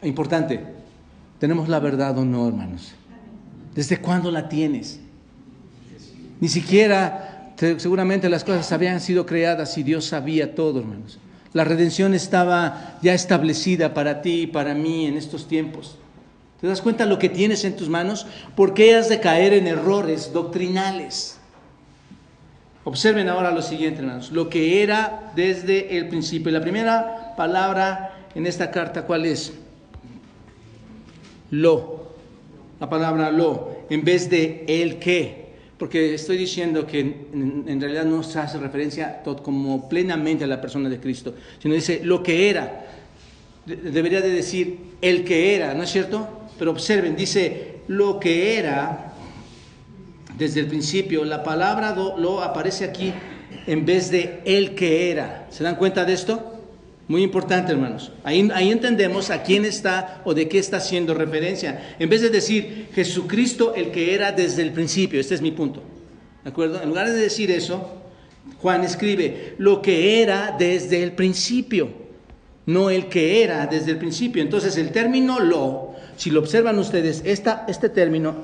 Importante, ¿tenemos la verdad o no, hermanos? ¿Desde cuándo la tienes? Ni siquiera, seguramente las cosas habían sido creadas y Dios sabía todo, hermanos. La redención estaba ya establecida para ti y para mí en estos tiempos. ¿Te das cuenta lo que tienes en tus manos? ¿Por qué has de caer en errores doctrinales? Observen ahora lo siguiente, hermanos. Lo que era desde el principio. La primera palabra en esta carta, ¿cuál es? Lo. La palabra lo, en vez de el qué. Porque estoy diciendo que en realidad no se hace referencia como plenamente a la persona de Cristo, sino dice lo que era. Debería de decir el que era, ¿no es cierto? Pero observen, dice lo que era desde el principio. La palabra lo aparece aquí en vez de el que era. ¿Se dan cuenta de esto? Muy importante, hermanos. Ahí entendemos a quién está o de qué está haciendo referencia. En vez de decir Jesucristo el que era desde el principio. Este es mi punto. ¿De acuerdo? En lugar de decir eso, Juan escribe lo que era desde el principio. No el que era desde el principio. Entonces el término lo, si lo observan ustedes, este término,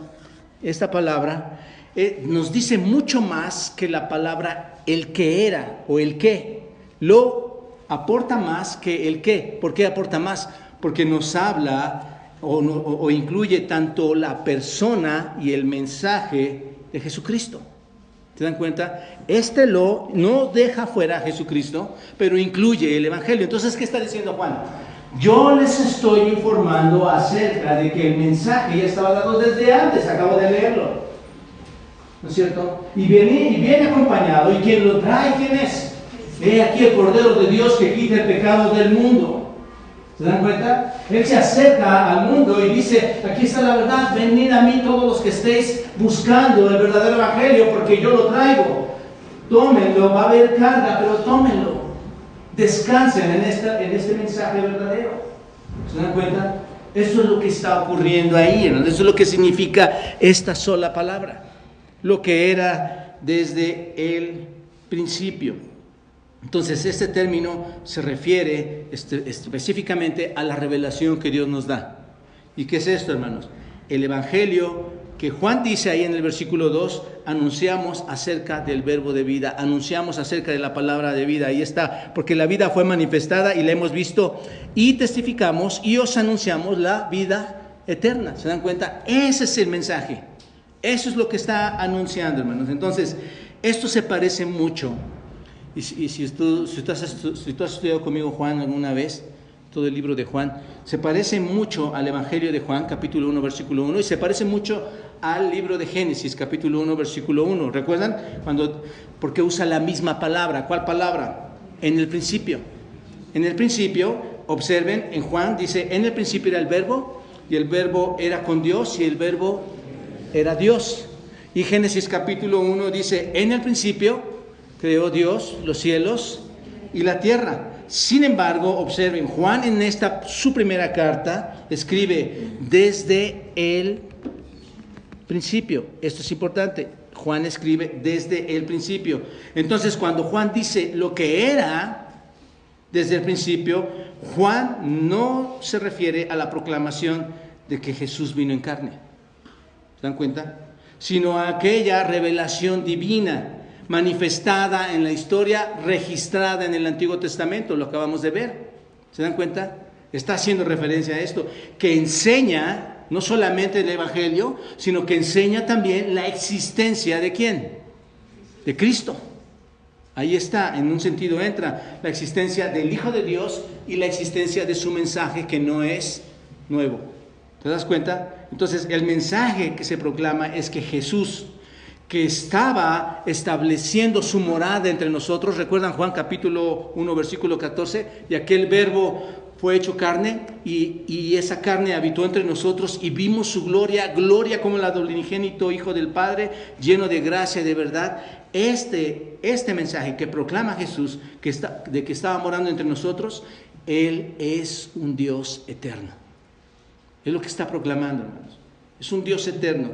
esta palabra, nos dice mucho más que la palabra el que era o el qué. Lo aporta más que el qué. ¿Por qué aporta más? Porque nos habla o incluye tanto la persona y el mensaje de Jesucristo. ¿Se dan cuenta? Este lo no deja fuera a Jesucristo, pero incluye el Evangelio. Entonces, ¿qué está diciendo Juan? Yo les estoy informando acerca de que el mensaje ya estaba dado desde antes, acabo de leerlo, ¿no es cierto? Y viene acompañado, ¿y quién lo trae? ¿Quién es? He aquí el Cordero de Dios que quita el pecado del mundo. ¿Se dan cuenta? Él se acerca al mundo y dice, aquí está la verdad, venid a mí todos los que estéis buscando el verdadero Evangelio, porque yo lo traigo. Tómenlo, va a haber carga, pero tómenlo. Descansen en este mensaje verdadero. ¿Se dan cuenta? Eso es lo que está ocurriendo ahí, ¿no? Eso es lo que significa esta sola palabra. Lo que era desde el principio. Entonces, este término se refiere específicamente a la revelación que Dios nos da. ¿Y qué es esto, hermanos? El evangelio que Juan dice ahí en el versículo 2, anunciamos acerca del verbo de vida, anunciamos acerca de la palabra de vida. Ahí está, porque la vida fue manifestada y la hemos visto y testificamos y os anunciamos la vida eterna. ¿Se dan cuenta? Ese es el mensaje. Eso es lo que está anunciando, hermanos. Entonces, esto se parece mucho. Y si tú has estudiado conmigo Juan alguna vez, todo el libro de Juan, se parece mucho al Evangelio de Juan, capítulo 1, versículo 1, y se parece mucho al libro de Génesis, capítulo 1, versículo 1. ¿Recuerdan? Porque usa la misma palabra. ¿Cuál palabra? En el principio. En el principio, observen, en Juan dice, en el principio era el verbo, y el verbo era con Dios, y el verbo era Dios. Y Génesis capítulo 1 dice, en el principio creó Dios los cielos y la tierra. Sin embargo, observen, Juan en su primera carta escribe desde el principio. Esto es importante. Juan escribe desde el principio. Entonces, cuando Juan dice lo que era desde el principio, Juan no se refiere a la proclamación de que Jesús vino en carne. ¿Se dan cuenta? Sino a aquella revelación divina manifestada en la historia, registrada en el Antiguo Testamento, lo acabamos de ver. ¿Se dan cuenta? Está haciendo referencia a esto, que enseña no solamente el Evangelio, sino que enseña también la existencia ¿de quién? De Cristo. Ahí está, en un sentido entra la existencia del Hijo de Dios y la existencia de su mensaje, que no es nuevo. ¿Te das cuenta? Entonces, el mensaje que se proclama es que Jesús, que estaba estableciendo su morada entre nosotros, recuerdan Juan capítulo 1 versículo 14, y aquel verbo fue hecho carne y esa carne habitó entre nosotros y vimos su gloria como la del unigénito Hijo del Padre, lleno de gracia y de verdad. Este mensaje que proclama Jesús, de que estaba morando entre nosotros, Él es un Dios eterno. Es lo que está proclamando, hermanos. Es un Dios eterno.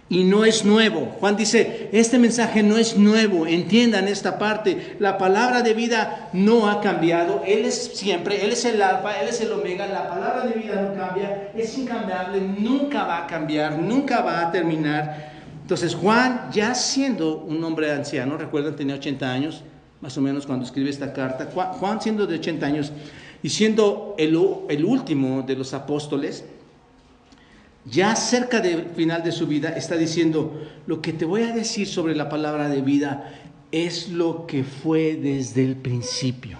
Y no es nuevo. Juan dice, este mensaje no es nuevo. Entiendan esta parte. La palabra de vida no ha cambiado. Él es siempre, Él es el alfa, Él es el omega. La palabra de vida no cambia. Es incambiable, nunca va a cambiar, nunca va a terminar. Entonces Juan, ya siendo un hombre anciano, recuerdan, tenía 80 años, más o menos cuando escribe esta carta. Juan siendo de 80 años y siendo el último de los apóstoles, ya cerca del final de su vida, está diciendo, lo que te voy a decir sobre la palabra de vida es lo que fue desde el principio.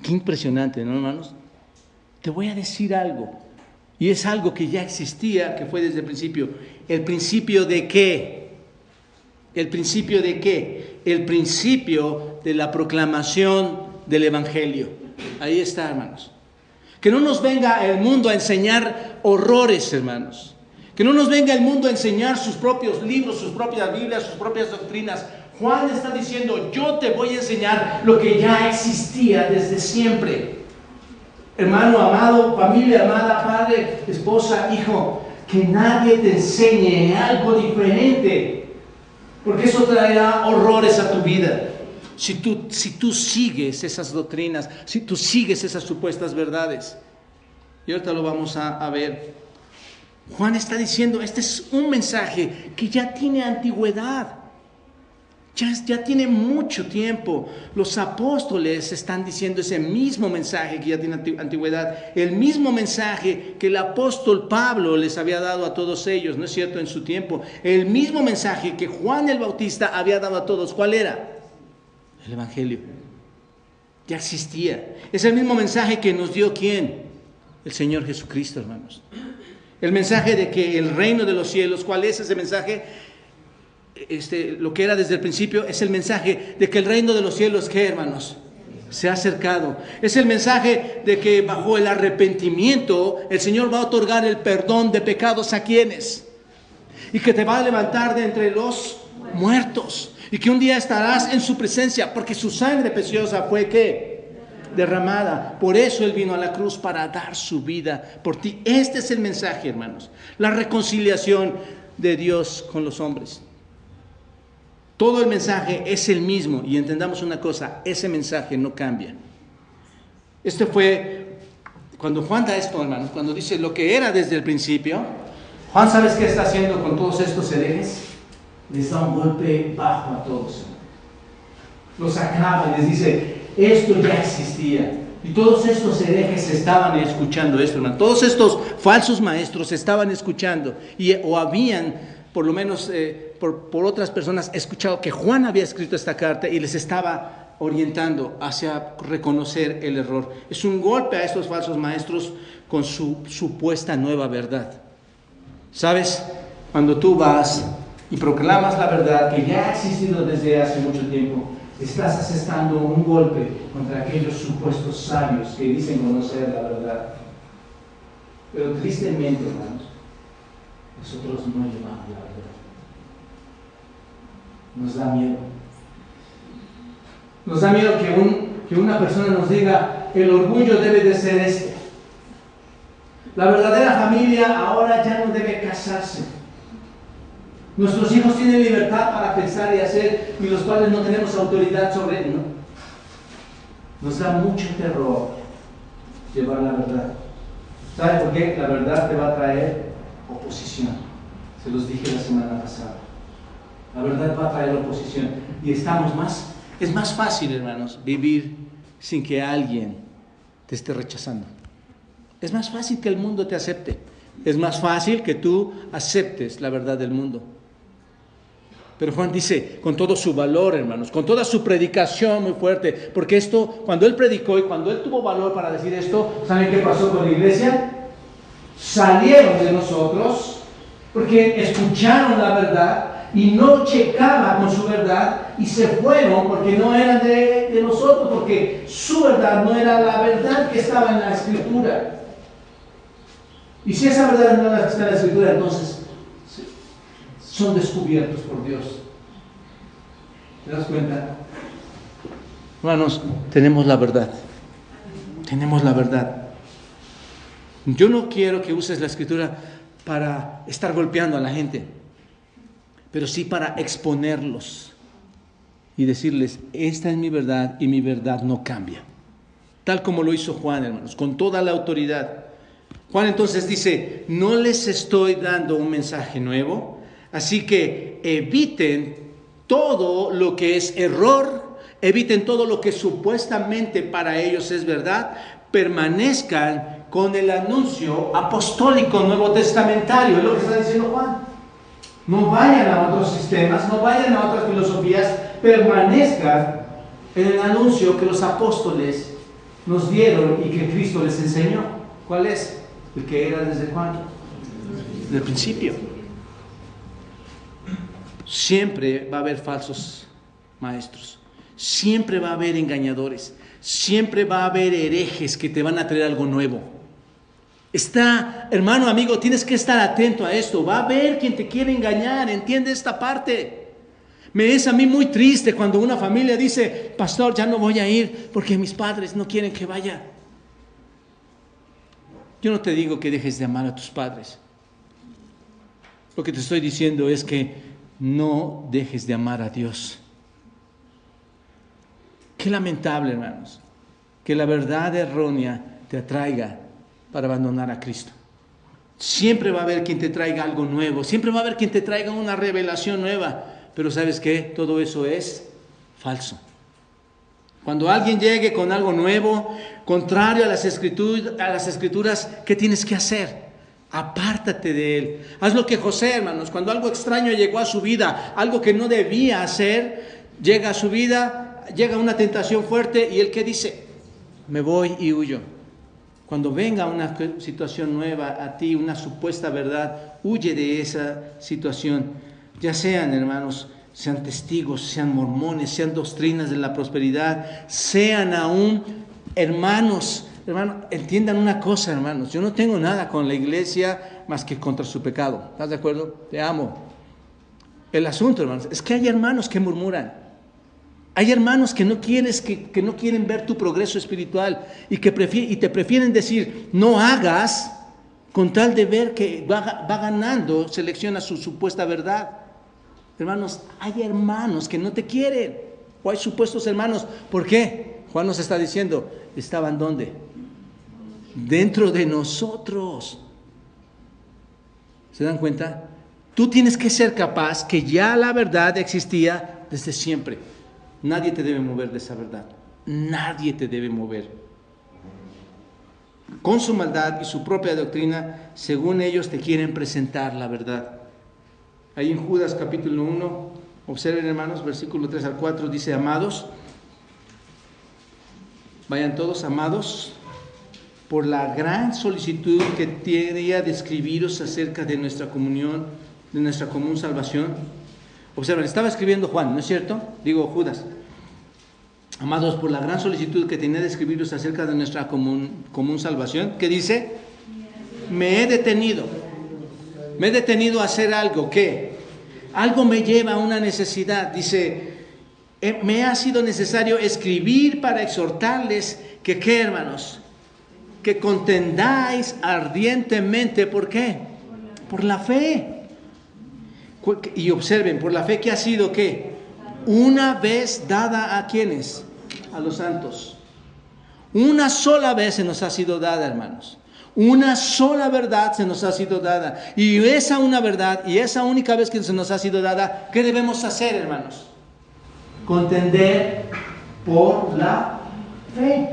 Qué impresionante, ¿no, hermanos? Te voy a decir algo, y es algo que ya existía, que fue desde el principio. ¿El principio de qué? ¿El principio de qué? El principio de la proclamación del Evangelio. Ahí está, hermanos. Que no nos venga el mundo a enseñar horrores, hermanos. Que no nos venga el mundo a enseñar sus propios libros, sus propias Biblias, sus propias doctrinas. Juan está diciendo, yo te voy a enseñar lo que ya existía desde siempre. Hermano amado, familia amada, padre, esposa, hijo, que nadie te enseñe algo diferente, porque eso traerá horrores a tu vida. Si tú sigues esas doctrinas, si tú sigues esas supuestas verdades. Y ahorita lo vamos a ver. Juan está diciendo, este es un mensaje que ya tiene antigüedad. Ya tiene mucho tiempo. Los apóstoles están diciendo ese mismo mensaje que ya tiene antigüedad. El mismo mensaje que el apóstol Pablo les había dado a todos ellos, ¿no es cierto?, en su tiempo. El mismo mensaje que Juan el Bautista había dado a todos. ¿Cuál era? El Evangelio. Ya existía. Es el mismo mensaje que nos dio ¿quién? El Señor Jesucristo, hermanos. El mensaje de que el reino de los cielos, ¿cuál es ese mensaje? Lo que era desde el principio, es el mensaje de que el reino de los cielos, ¿qué, hermanos? Se ha acercado. Es el mensaje de que bajo el arrepentimiento el Señor va a otorgar el perdón de pecados a quienes, y que te va a levantar de entre los muertos, y que un día estarás en su presencia, porque su sangre preciosa fue ¿qué? Derramada. Por eso Él vino a la cruz, para dar su vida por ti. Este es el mensaje, hermanos. La reconciliación de Dios con los hombres. Todo el mensaje es el mismo. Y entendamos una cosa, ese mensaje no cambia. Este fue, cuando Juan da esto, hermanos, cuando dice lo que era desde el principio, Juan, ¿sabes qué está haciendo con todos estos herejes? Les da un golpe bajo a todos. Los acaba y les dice, esto ya existía. Y todos estos herejes estaban escuchando esto, hermano. Todos estos falsos maestros estaban escuchando o habían, por lo menos por otras personas, escuchado que Juan había escrito esta carta y les estaba orientando hacia reconocer el error. Es un golpe a estos falsos maestros con su supuesta nueva verdad. ¿Sabes? Cuando tú vas y proclamas la verdad que ya ha existido desde hace mucho tiempo, estás asestando un golpe contra aquellos supuestos sabios que dicen conocer la verdad. Pero tristemente, hermanos, nosotros no llevamos la verdad. Nos da miedo. Nos da miedo que una persona nos diga, el orgullo debe de ser este. La verdadera familia ahora ya no debe casarse. Nuestros hijos tienen libertad para pensar y hacer, y los padres no tenemos autoridad sobre él, ¿no? Nos da mucho terror llevar la verdad. ¿Sabe por qué? La verdad te va a traer oposición. Se los dije la semana pasada. La verdad va a traer oposición. Y es más fácil, hermanos, vivir sin que alguien te esté rechazando. Es más fácil que el mundo te acepte. Es más fácil que tú aceptes la verdad del mundo. Pero Juan dice, con todo su valor, hermanos, con toda su predicación muy fuerte, porque esto, cuando él predicó y cuando él tuvo valor para decir esto, ¿saben qué pasó con la iglesia? Salieron de nosotros, porque escucharon la verdad y no checaban con su verdad y se fueron porque no eran de nosotros, porque su verdad no era la verdad que estaba en la Escritura. Y si esa verdad no es la que está en la Escritura, entonces son descubiertos por Dios. ¿Te das cuenta? Hermanos, tenemos la verdad. Tenemos la verdad. Yo no quiero que uses la Escritura para estar golpeando a la gente, pero sí para exponerlos y decirles, esta es mi verdad y mi verdad no cambia. Tal como lo hizo Juan, hermanos, con toda la autoridad. Juan entonces dice, no les estoy dando un mensaje nuevo, así que eviten todo lo que es error, eviten todo lo que supuestamente para ellos es verdad, permanezcan con el anuncio apostólico nuevo testamentario, es lo que está diciendo Juan. No vayan a otros sistemas, no vayan a otras filosofías, permanezcan en el anuncio que los apóstoles nos dieron y que Cristo les enseñó. ¿Cuál es? El que era desde cuándo? Desde el principio. Siempre va a haber falsos maestros, siempre va a haber engañadores, siempre va a haber herejes que te van a traer algo nuevo. Hermano, amigo, tienes que estar atento a esto. Va a haber quien te quiere engañar, entiende esta parte. Me es a mí muy triste cuando una familia dice, pastor, ya no voy a ir porque mis padres no quieren que vaya. Yo no te digo que dejes de amar a tus padres. Lo que te estoy diciendo es que no dejes de amar a Dios. Qué lamentable, hermanos, que la verdad errónea te atraiga para abandonar a Cristo. Siempre va a haber quien te traiga algo nuevo, siempre va a haber quien te traiga una revelación nueva, pero ¿sabes qué? Todo eso es falso. Cuando alguien llegue con algo nuevo, contrario a las escrituras, ¿qué tienes que hacer? Apártate de él. Haz lo que José, hermanos, cuando algo extraño llegó a su vida, algo que no debía hacer, llega a su vida, llega una tentación fuerte y él ¿qué dice? Me voy y huyo. Cuando venga una situación nueva a ti, una supuesta verdad, huye de esa situación. Ya sean, hermanos, sean testigos, sean mormones, sean doctrinas de la prosperidad, sean aún hermanos, entiendan una cosa, hermanos, yo no tengo nada con la iglesia más que contra su pecado, ¿estás de acuerdo? Te amo. El asunto, hermanos, es que hay hermanos que murmuran, hay hermanos que no quieren ver tu progreso espiritual y te prefieren decir, no hagas, con tal de ver que va ganando, selecciona su supuesta verdad. Hermanos, hay hermanos que no te quieren, o hay supuestos hermanos. ¿Por qué? Juan nos está diciendo, ¿estaban dónde? Dentro de nosotros. ¿Se dan cuenta? Tú tienes que ser capaz que ya la verdad existía desde siempre. Nadie te debe mover de esa verdad. Nadie te debe mover. Con su maldad y su propia doctrina, según ellos te quieren presentar la verdad. Ahí en Judas capítulo 1, observen hermanos, versículo 3 al 4, dice, amados, vayan todos, amados, por la gran solicitud que tenía de escribiros acerca de nuestra comunión, de nuestra común salvación. Observen, estaba escribiendo Juan, ¿no es cierto? Digo Judas. Amados, por la gran solicitud que tenía de escribiros acerca de nuestra común salvación, ¿qué dice? Me he detenido a hacer algo. ¿Qué? Algo me lleva a una necesidad. Dice, me ha sido necesario escribir para exhortarles que, ¿qué, hermanos? Que contendáis ardientemente. ¿Por qué? Por la fe. Y observen, por la fe que ha sido, ¿qué? Una vez dada a ¿quiénes? A los santos. Una sola vez se nos ha sido dada, hermanos. Una sola verdad se nos ha sido dada. Y esa una verdad, y esa única vez que se nos ha sido dada, ¿qué debemos hacer, hermanos? Contender por la fe.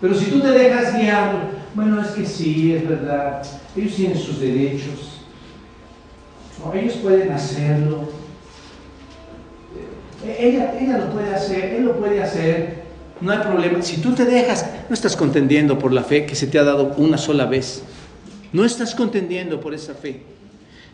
Pero si tú te dejas guiar, bueno, es que sí, es verdad, ellos tienen sus derechos, no, ellos pueden hacerlo, ella lo puede hacer, él lo puede hacer, no hay problema. Si tú te dejas, no estás contendiendo por la fe que se te ha dado una sola vez, no estás contendiendo por esa fe.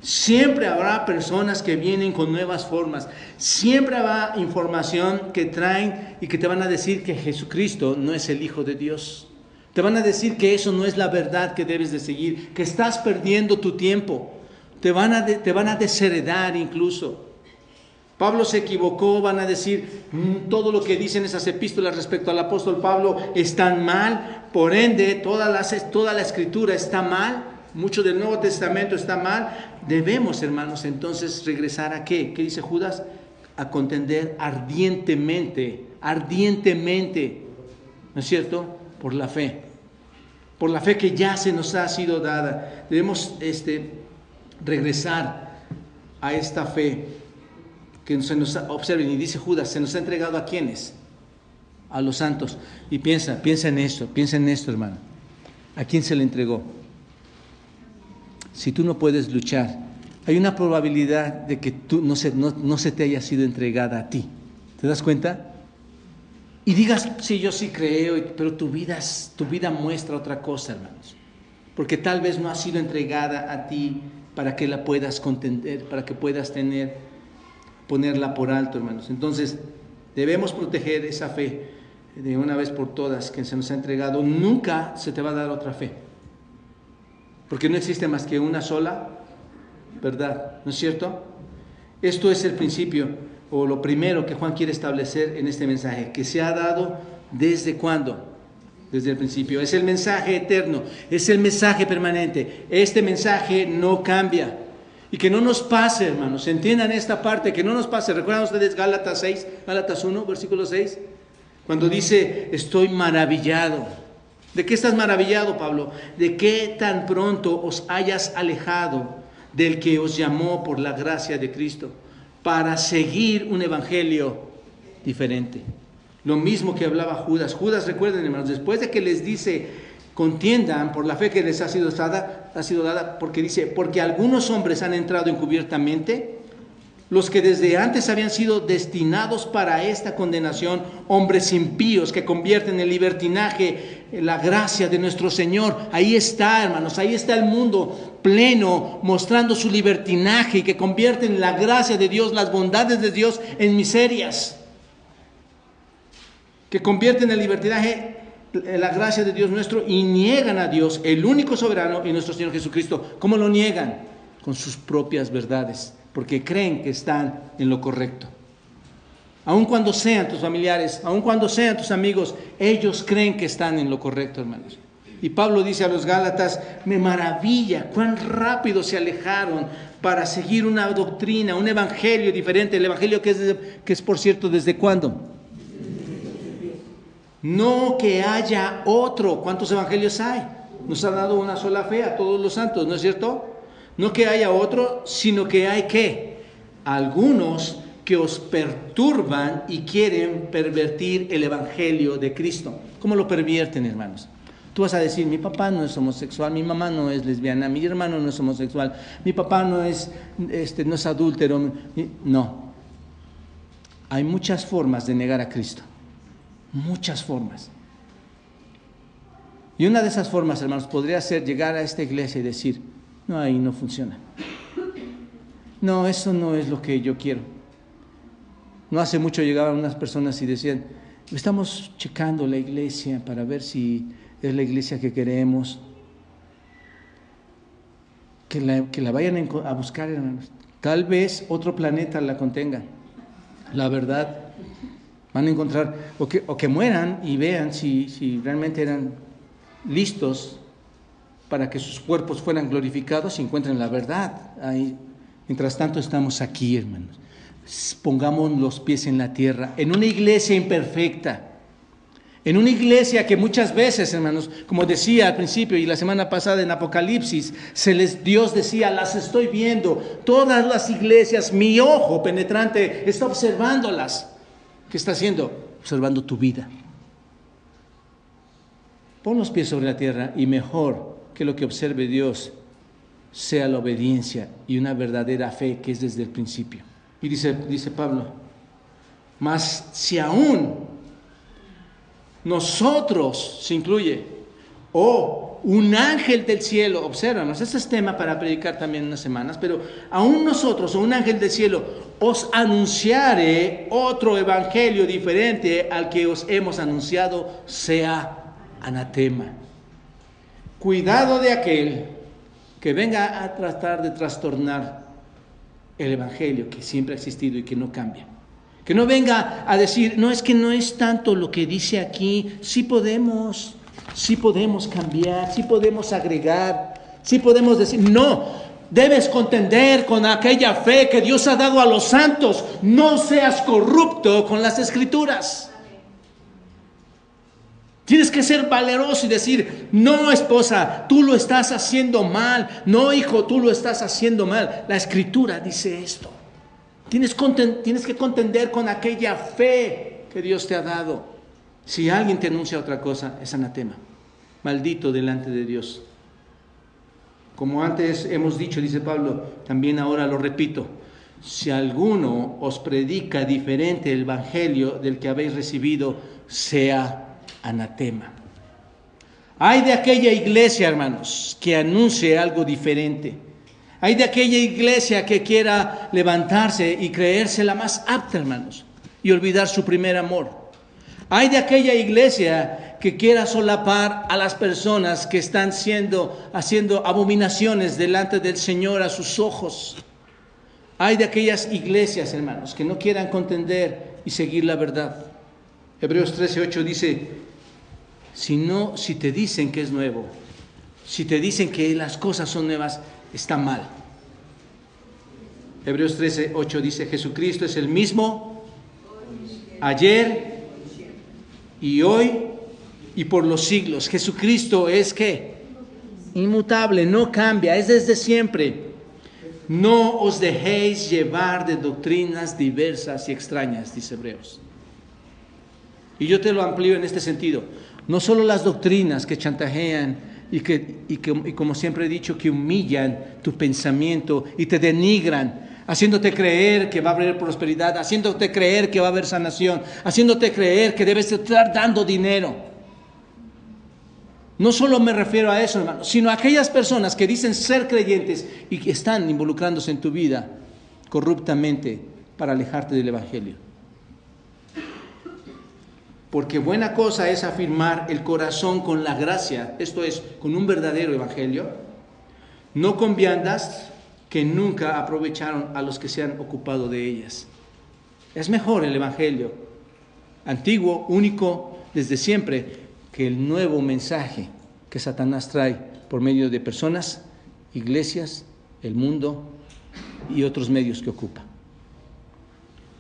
Siempre habrá personas que vienen con nuevas formas, siempre habrá información que traen y que te van a decir que Jesucristo no es el Hijo de Dios. Te van a decir que eso no es la verdad que debes de seguir, que estás perdiendo tu tiempo. Te van a desheredar incluso. Pablo se equivocó, van a decir, todo lo que dicen esas epístolas respecto al apóstol Pablo están mal, por ende toda la escritura está mal. Mucho del Nuevo Testamento está mal. Debemos, hermanos, entonces regresar a ¿qué? ¿Qué dice Judas? A contender ardientemente, ¿no es cierto? Por la fe que ya se nos ha sido dada. Debemos regresar a esta fe que se nos observen, y dice Judas, se nos ha entregado ¿a quiénes? A los santos. Y piensa en esto, hermano. ¿A quién se le entregó? Si tú no puedes luchar, hay una probabilidad de que tú no se te haya sido entregada a ti. ¿Te das cuenta? Y digas, sí, yo sí creo, pero tu vida muestra otra cosa, hermanos. Porque tal vez no ha sido entregada a ti para que la puedas contender, para que puedas ponerla por alto, hermanos. Entonces, debemos proteger esa fe de una vez por todas que se nos ha entregado. Nunca se te va a dar otra fe. Porque no existe más que una sola verdad, ¿no es cierto? Esto es el principio, o lo primero que Juan quiere establecer en este mensaje, que se ha dado ¿desde cuándo? Desde el principio. Es el mensaje eterno, es el mensaje permanente. Este mensaje no cambia. Y que no nos pase, hermanos, entiendan esta parte, que no nos pase. ¿Recuerdan ustedes Gálatas 1, versículo 6? Cuando dice, estoy maravillado. ¿De qué estás maravillado, Pablo? De que tan pronto os hayas alejado del que os llamó por la gracia de Cristo para seguir un evangelio diferente. Lo mismo que hablaba Judas. Judas, recuerden, hermanos, después de que les dice, contiendan por la fe que les ha sido dada, porque dice, porque algunos hombres han entrado encubiertamente, los que desde antes habían sido destinados para esta condenación, hombres impíos que convierten en libertinaje la gracia de nuestro Señor. Ahí está, hermanos, ahí está el mundo pleno, mostrando su libertinaje y que convierten la gracia de Dios, las bondades de Dios en miserias. Que convierten el libertinaje, la gracia de Dios nuestro, y niegan a Dios, el único soberano, y nuestro Señor Jesucristo. ¿Cómo lo niegan? Con sus propias verdades, porque creen que están en lo correcto. Aun cuando sean tus familiares, aun cuando sean tus amigos, ellos creen que están en lo correcto, hermanos. Y Pablo dice a los Gálatas, me maravilla cuán rápido se alejaron para seguir una doctrina, un evangelio diferente. El evangelio que es por cierto, ¿desde cuándo? No que haya otro. ¿Cuántos evangelios hay? Nos ha dado una sola fe a todos los santos, ¿no es cierto? No que haya otro, sino que hay ¿qué? Algunos que os perturban y quieren pervertir el evangelio de Cristo. ¿Cómo lo pervierten, hermanos? Tú vas a decir, mi papá no es homosexual, mi mamá no es lesbiana, mi hermano no es homosexual, mi papá no es adúltero. No. Hay muchas formas de negar a Cristo. Muchas formas. Y una de esas formas, hermanos, podría ser llegar a esta iglesia y decir, no, ahí no funciona. No, eso no es lo que yo quiero. No hace mucho llegaban unas personas y decían, estamos checando la iglesia para ver si es la iglesia que queremos. Que la vayan a buscar, hermanos. Tal vez otro planeta la contenga. La verdad, van a encontrar, o que mueran y vean si realmente eran listos para que sus cuerpos fueran glorificados y encuentren la verdad. Ahí, mientras tanto estamos aquí, hermanos. Pongamos los pies en la tierra, en una iglesia imperfecta, en una iglesia que muchas veces, hermanos, como decía al principio y la semana pasada en Apocalipsis, Dios decía, las estoy viendo, todas las iglesias, mi ojo penetrante está observándolas. ¿Qué está haciendo? Observando tu vida. Pon los pies sobre la tierra y mejor que lo que observe Dios sea la obediencia y una verdadera fe que es desde el principio. Y dice Pablo, mas si aún nosotros, se incluye, o un ángel del cielo, obsérvanos, este es tema para predicar también unas semanas, pero aún nosotros o un ángel del cielo os anunciare otro evangelio diferente al que os hemos anunciado, sea anatema. Cuidado de aquel que venga a tratar de trastornar el evangelio que siempre ha existido y que no cambia. Que no venga a decir, no, es que no es tanto lo que dice aquí, sí podemos cambiar, sí podemos agregar, sí podemos decir, no, debes contender con aquella fe que Dios ha dado a los santos, no seas corrupto con las escrituras. Tienes que ser valeroso y decir, no, esposa, tú lo estás haciendo mal, no, hijo, tú lo estás haciendo mal. La escritura dice esto. Tienes que contender con aquella fe que Dios te ha dado. Si alguien te anuncia otra cosa, es anatema, maldito delante de Dios. Como antes hemos dicho, dice Pablo, también ahora lo repito, si alguno os predica diferente el evangelio del que habéis recibido, sea anatema. Hay de aquella iglesia, hermanos, que anuncie algo diferente. Hay de aquella iglesia que quiera levantarse y creerse la más apta, hermanos, y olvidar su primer amor. Hay de aquella iglesia que quiera solapar a las personas que están haciendo abominaciones delante del Señor a sus ojos. Hay de aquellas iglesias, hermanos, que no quieran contender y seguir la verdad. Hebreos 13:8 dice, si te dicen que es nuevo, si te dicen que las cosas son nuevas, está mal. Hebreos 13:8 dice, Jesucristo es el mismo ayer y hoy y por los siglos. Jesucristo es ¿qué? Inmutable, no cambia, es desde siempre. No os dejéis llevar de doctrinas diversas y extrañas, dice Hebreos. Y yo te lo amplío en este sentido. No solo las doctrinas que chantajean y como siempre he dicho, que humillan tu pensamiento y te denigran, haciéndote creer que va a haber prosperidad, haciéndote creer que va a haber sanación, haciéndote creer que debes estar dando dinero. No solo me refiero a eso, hermano, sino a aquellas personas que dicen ser creyentes y que están involucrándose en tu vida corruptamente para alejarte del evangelio. Porque buena cosa es afirmar el corazón con la gracia, esto es, con un verdadero evangelio, no con viandas que nunca aprovecharon a los que se han ocupado de ellas. Es mejor el evangelio antiguo, único, desde siempre, que el nuevo mensaje que Satanás trae por medio de personas, iglesias, el mundo y otros medios que ocupa.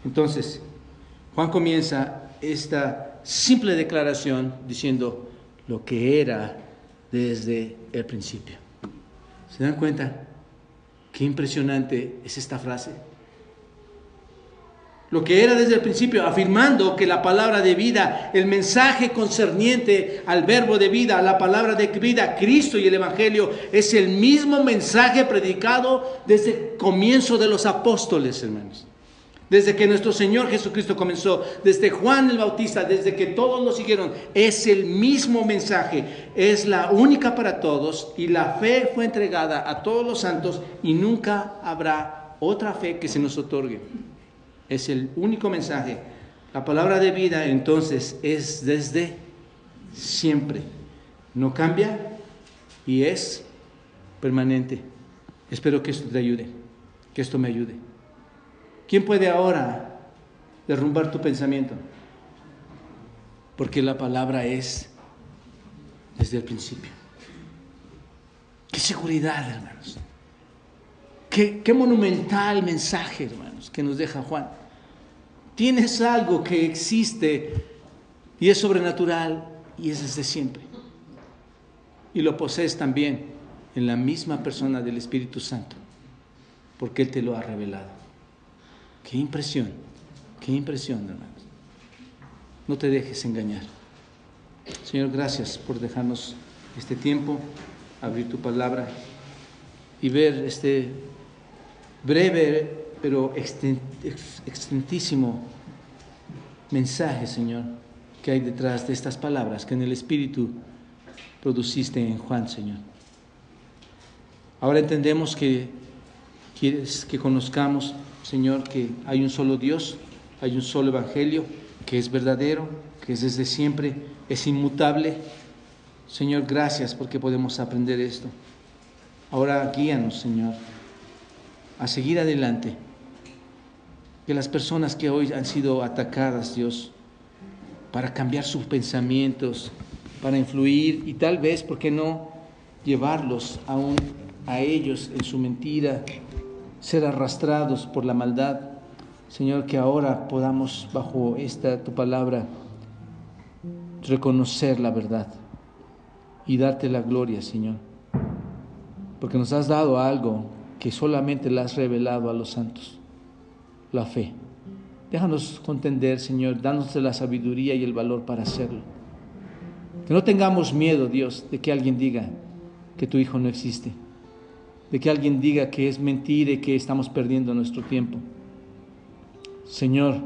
Entonces, Juan comienza esta simple declaración diciendo lo que era desde el principio. ¿Se dan cuenta? Qué impresionante es esta frase. Lo que era desde el principio, afirmando que la palabra de vida, el mensaje concerniente al verbo de vida, a la palabra de vida, Cristo y el Evangelio, es el mismo mensaje predicado desde el comienzo de los apóstoles, hermanos. Desde que nuestro Señor Jesucristo comenzó, desde Juan el Bautista, desde que todos lo siguieron, es el mismo mensaje, es la única para todos y la fe fue entregada a todos los santos y nunca habrá otra fe que se nos otorgue. Es el único mensaje. La palabra de vida entonces es desde siempre. No cambia y es permanente. Espero que esto te ayude, que esto me ayude. ¿Quién puede ahora derrumbar tu pensamiento? Porque la palabra es desde el principio. ¡Qué seguridad, hermanos! ¡Qué monumental mensaje, hermanos, que nos deja Juan! Tienes algo que existe y es sobrenatural y es desde siempre. Y lo posees también en la misma persona del Espíritu Santo, porque Él te lo ha revelado. ¡Qué impresión! ¡Qué impresión, hermanos! No te dejes engañar. Señor, gracias por dejarnos este tiempo, abrir tu palabra y ver este breve pero extentísimo mensaje, Señor, que hay detrás de estas palabras que en el Espíritu produciste en Juan, Señor. Ahora entendemos que quieres que conozcamos, Señor, que hay un solo Dios, hay un solo Evangelio, que es verdadero, que es desde siempre, es inmutable. Señor, gracias porque podemos aprender esto. Ahora guíanos, Señor, a seguir adelante. Que las personas que hoy han sido atacadas, Dios, para cambiar sus pensamientos, para influir y tal vez, ¿por qué no?, llevarlos aún a ellos en su mentira, ser arrastrados por la maldad. Señor, que ahora podamos, bajo tu palabra, reconocer la verdad y darte la gloria, Señor, porque nos has dado algo que solamente le has revelado a los santos, la fe. Déjanos contender, Señor, danos la sabiduría y el valor para hacerlo. Que no tengamos miedo, Dios, de que alguien diga que tu Hijo no existe, de que alguien diga que es mentira y que estamos perdiendo nuestro tiempo. Señor,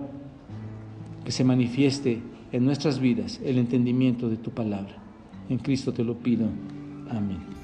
que se manifieste en nuestras vidas el entendimiento de tu palabra. En Cristo te lo pido. Amén.